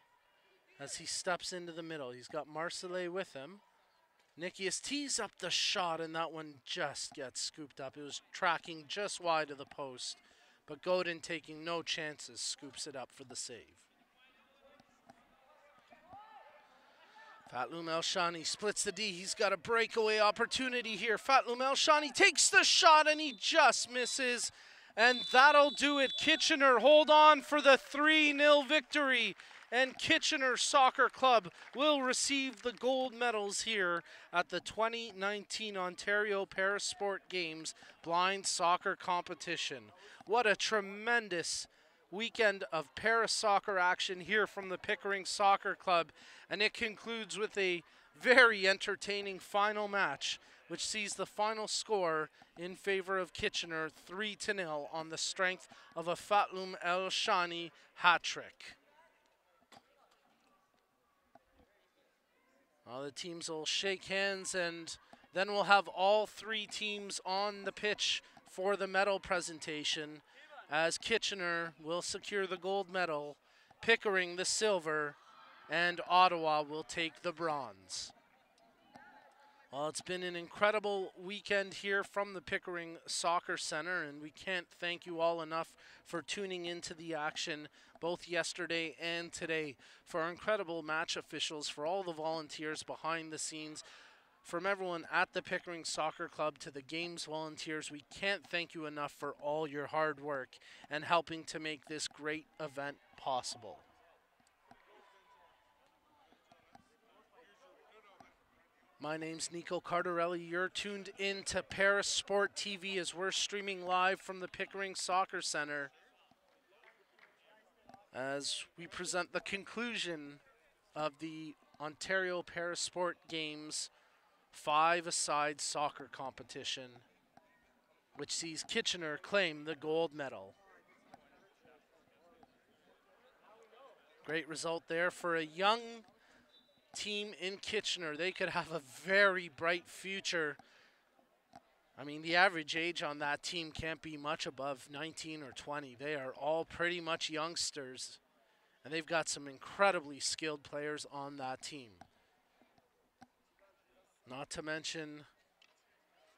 as he steps into the middle. He's got Marcellet with him. Nikias tees up the shot, and that one just gets scooped up. It was tracking just wide of the post, but Godin, taking no chances, scoops it up for the save. Fatloum Elshani splits the D. He's got a breakaway opportunity here. Fatloum Elshani takes the shot, and he just misses. And that'll do it. Kitchener hold on for the 3-0 victory. And Kitchener Soccer Club will receive the gold medals here at the 2019 Ontario ParaSport Games Blind Soccer Competition. What a tremendous weekend of para-soccer action here from the Pickering Soccer Club. And it concludes with a very entertaining final match, which sees the final score in favor of Kitchener 3-0 on the strength of a Fatloum Elshani hat-trick. The teams will shake hands, and then we'll have all three teams on the pitch for the medal presentation, as Kitchener will secure the gold medal, Pickering the silver, and Ottawa will take the bronze. Well, it's been an incredible weekend here from the Pickering Soccer Center, and we can't thank you all enough for tuning into the action both yesterday and today, for our incredible match officials, for all the volunteers behind the scenes, from everyone at the Pickering Soccer Club to the games volunteers. We can't thank you enough for all your hard work and helping to make this great event possible. My name's Nico Cardarelli. You're tuned in to ParaSport TV as we're streaming live from the Pickering Soccer Center as we present the conclusion of the Ontario ParaSport Games 5-a-side soccer competition, which sees Kitchener claim the gold medal. Great result there for a young team in Kitchener. They could have a very bright future. I mean, the average age on that team can't be much above 19 or 20. They are all pretty much youngsters, and they've got some incredibly skilled players on that team. Not to mention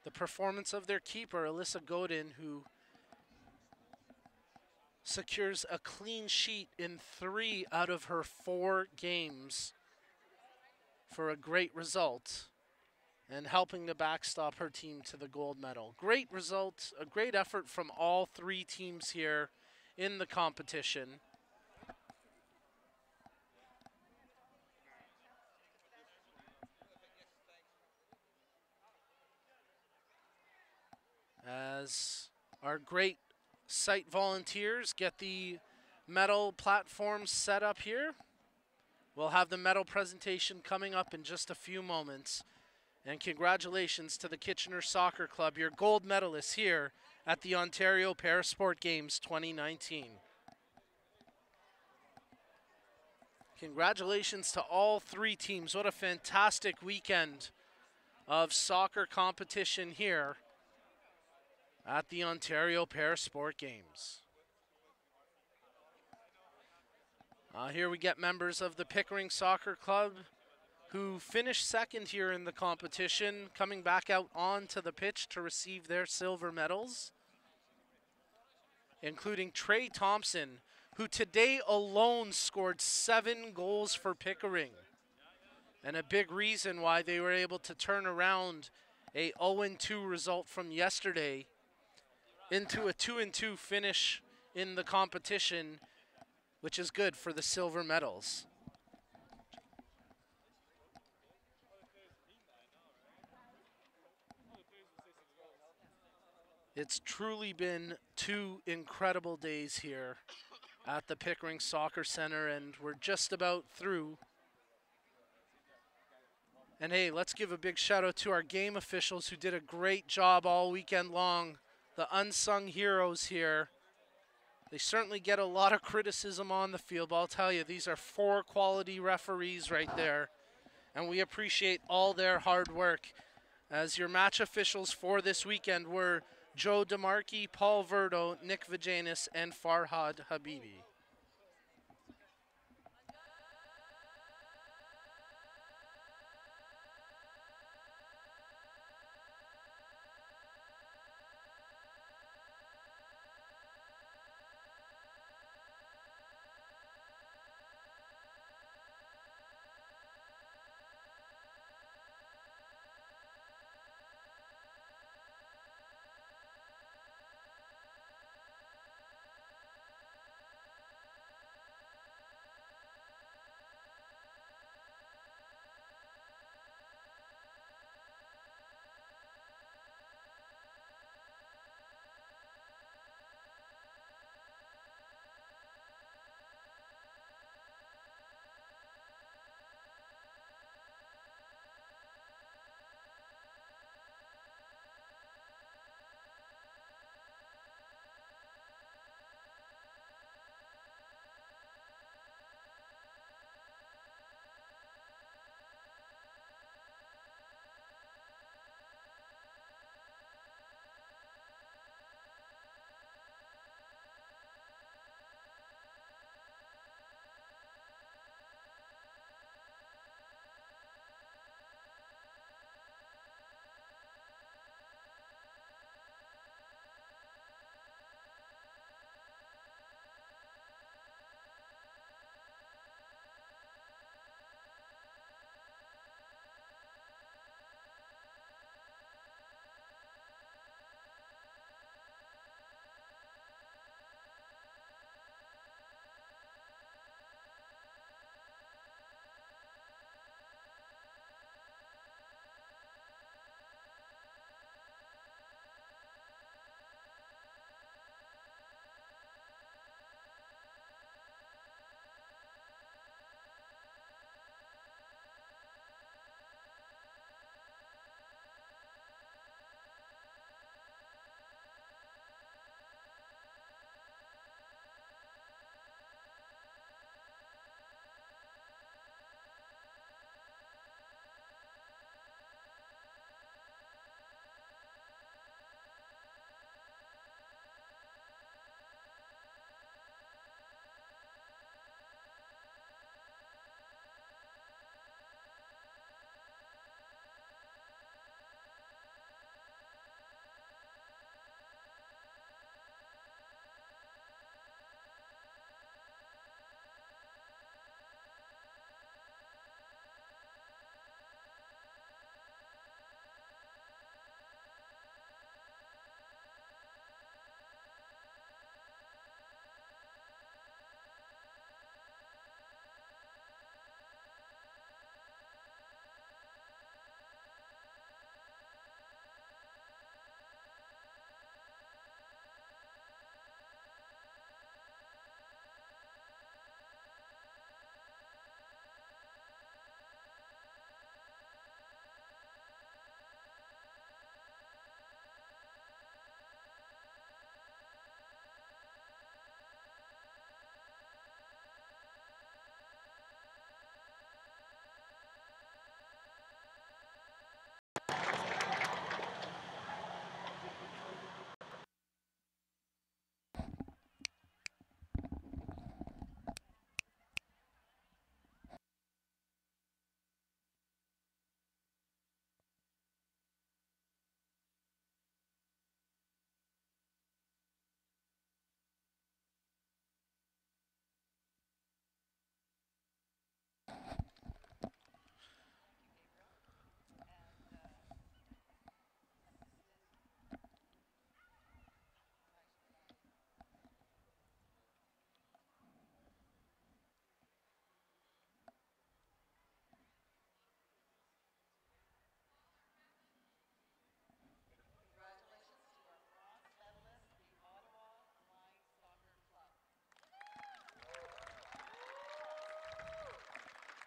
the performance of their keeper, Alyssa Godin, who secures a clean sheet in 3 out of her 4 games for a great result, and helping to backstop her team to the gold medal. Great result, a great effort from all 3 teams here in the competition. As our great site volunteers get the medal platforms set up here, we'll have the medal presentation coming up in just a few moments. And congratulations to the Kitchener Soccer Club, your gold medalists here at the Ontario ParaSport Games 2019. Congratulations to all 3 teams. What a fantastic weekend of soccer competition here at the Ontario ParaSport Games. Here we get members of the Pickering Soccer Club who finished second here in the competition, coming back out onto the pitch to receive their silver medals, including Trey Thompson, who today alone scored 7 goals for Pickering, and a big reason why they were able to turn around a 0-2 result from yesterday into a 2-2 finish in the competition, which is good for the silver medals. It's truly been 2 incredible days here at the Pickering Soccer Center, and we're just about through And hey, let's give a big shout out to our game officials who did a great job all weekend long. The unsung heroes here. They certainly get a lot of criticism on the field, but I'll tell you, these are 4 quality referees right there. And we appreciate all their hard work. As your match officials for this weekend were Joe DeMarchi, Paul Verdo, Nick Vajanis, and Farhad Habibi.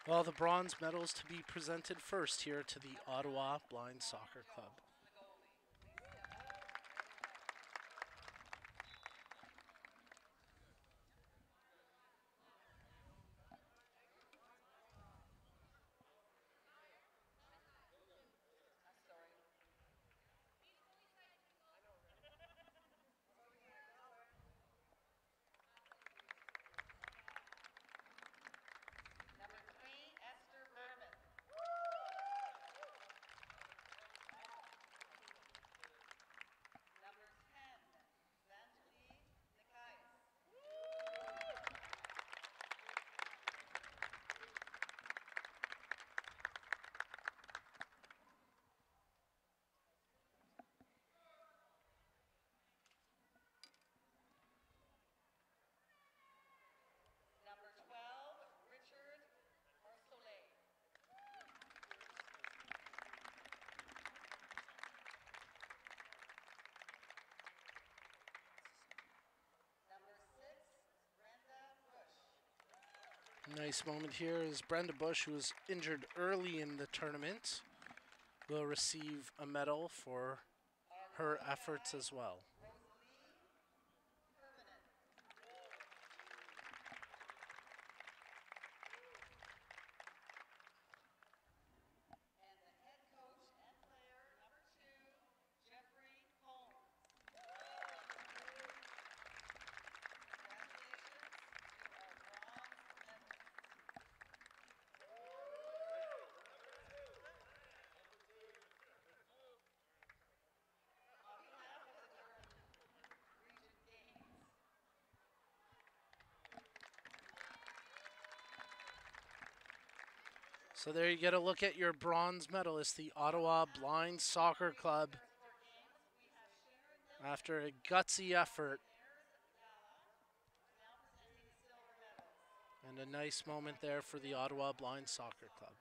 Well, the bronze medals to be presented first here to the Ottawa Blind Soccer Club. Nice moment here as Brenda Bush, who was injured early in the tournament, will receive a medal for her efforts as well. So there you get a look at your bronze medalist, the Ottawa Blind Soccer Club. After a gutsy effort. And a nice moment there for the Ottawa Blind Soccer Club.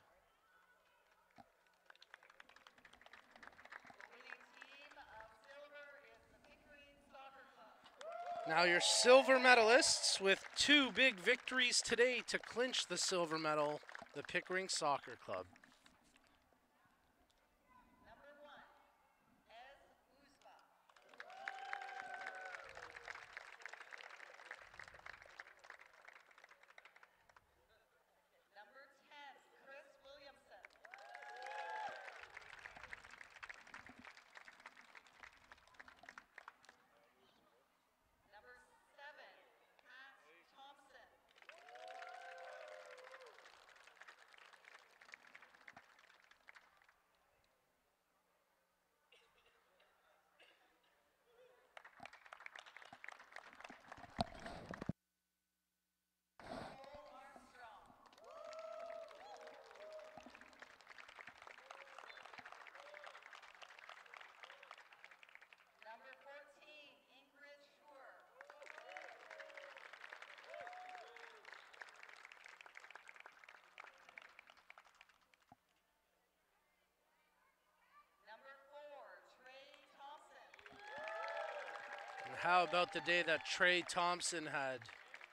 Now your silver medalists with 2 big victories today to clinch the silver medal, the Pickering Soccer Club. How about the day that Trey Thompson had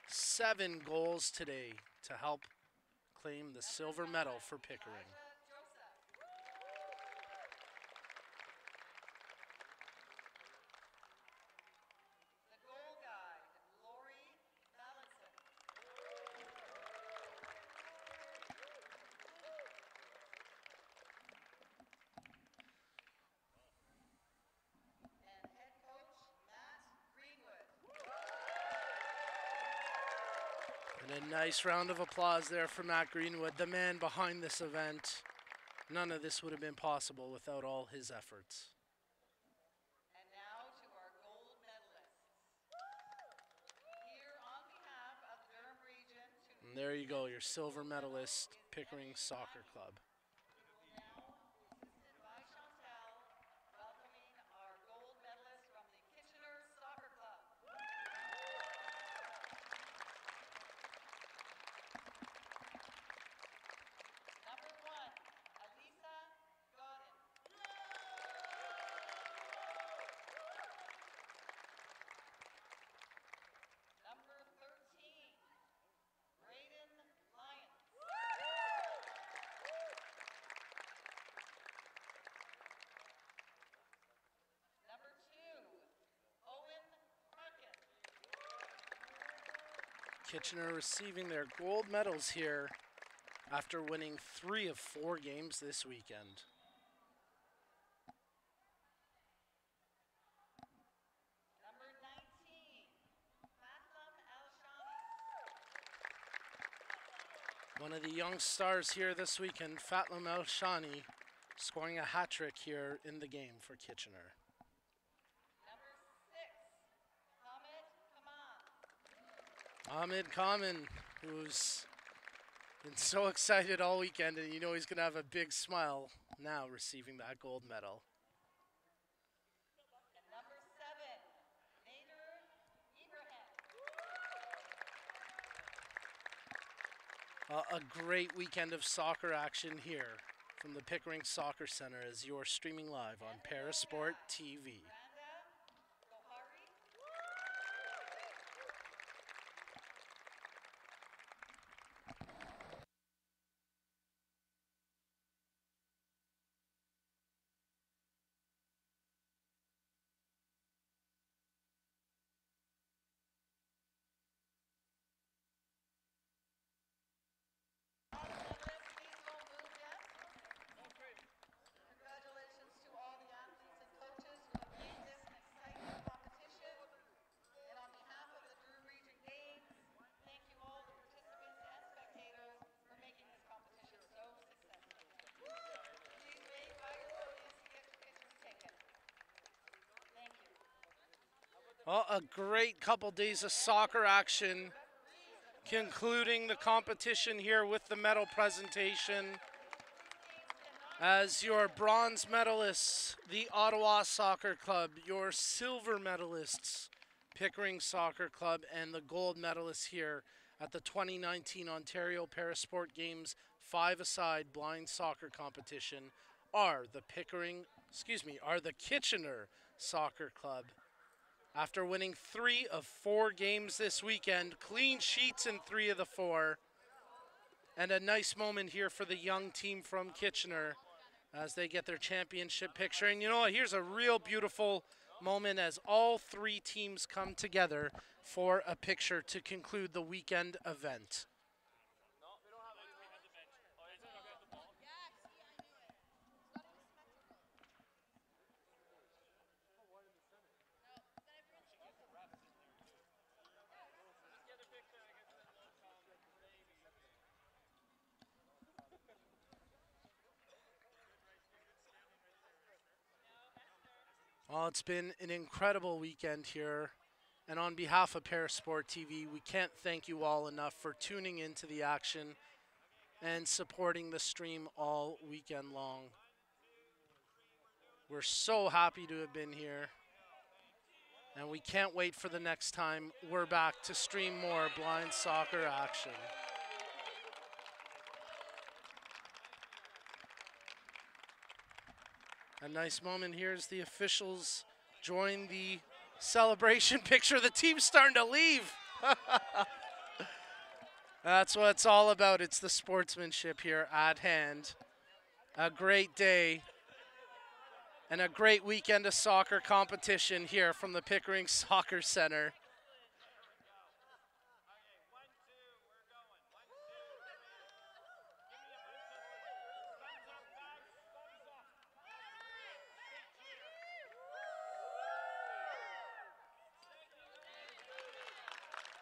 7 goals today to help claim the silver medal for Pickering. And a nice round of applause there for Matt Greenwood, the man behind this event. None of this would have been possible without all his efforts. And now to our gold medalists. Here on behalf of the Durham region. And there you go, your silver medalist, Pickering Soccer Club. Kitchener receiving their gold medals here after winning 3 of 4 games this weekend. Number 19, Fatlam El-Shami. One of the young stars here this weekend, Fatlam El-Shani, scoring a hat trick here in the game for Kitchener. Number 6, Hamid Kaman. Ahmed Kamen, who's been so excited all weekend, and you know he's going to have a big smile now receiving that gold medal. And number 7, Nader Ibrahim. A great weekend of soccer action here from the Pickering Soccer Center as you're streaming live on ParaSport TV. Congratulations to all the athletes and coaches who have made this an exciting competition. And on behalf of the Drew Region Games, thank you all the participants and spectators for making this competition so successful. Please wave by your podiums to get your pictures taken. Thank you. Well, a great couple days of soccer action, concluding the competition here with the medal presentation. As your bronze medalists, the Ottawa Soccer Club, your silver medalists, Pickering Soccer Club, and the gold medalists here at the 2019 Ontario ParaSport Games 5-a-side blind soccer competition are the Kitchener Soccer Club. After winning 3 of 4 games this weekend, clean sheets in 3 of the 4, and a nice moment here for the young team from Kitchener as they get their championship picture. And you know what, here's a real beautiful moment as all 3 teams come together for a picture to conclude the weekend event. Well, it's been an incredible weekend here. And on behalf of ParaSport TV, we can't thank you all enough for tuning into the action and supporting the stream all weekend long. We're so happy to have been here. And we can't wait for the next time we're back to stream more blind soccer action. A nice moment here as the officials join the celebration picture. The team's starting to leave. That's what it's all about. It's the sportsmanship here at hand. A great day and a great weekend of soccer competition here from the Pickering Soccer Center.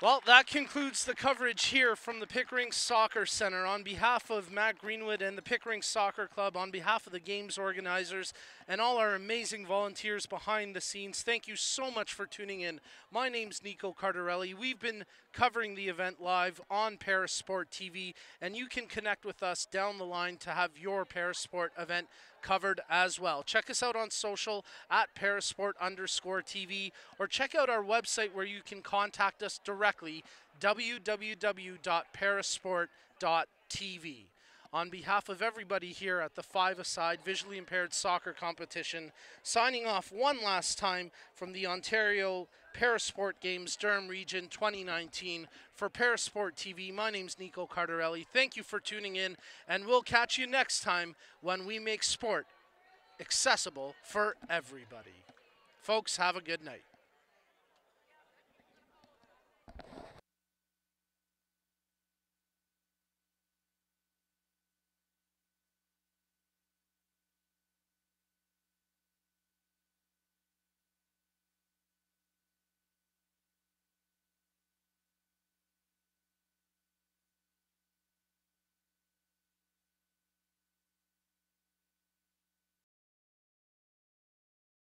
Well, that concludes the coverage here from the Pickering Soccer Center. On behalf of Matt Greenwood and the Pickering Soccer Club, on behalf of the games organizers and all our amazing volunteers behind the scenes, thank you so much for tuning in. My name's Nico Cardarelli. We've been covering the event live on ParaSport TV, and you can connect with us down the line to have your ParaSport event covered as well. Check us out on social at parasport_TV, or check out our website where you can contact us directly, www.parasport.tv. On behalf of everybody here at the 5-a-side visually impaired soccer competition, signing off one last time from the Ontario ParaSport Games Durham Region 2019. For ParaSport TV, my name's Nico Cardarelli. Thank you for tuning in, and we'll catch you next time when we make sport accessible for everybody. Folks, have a good night.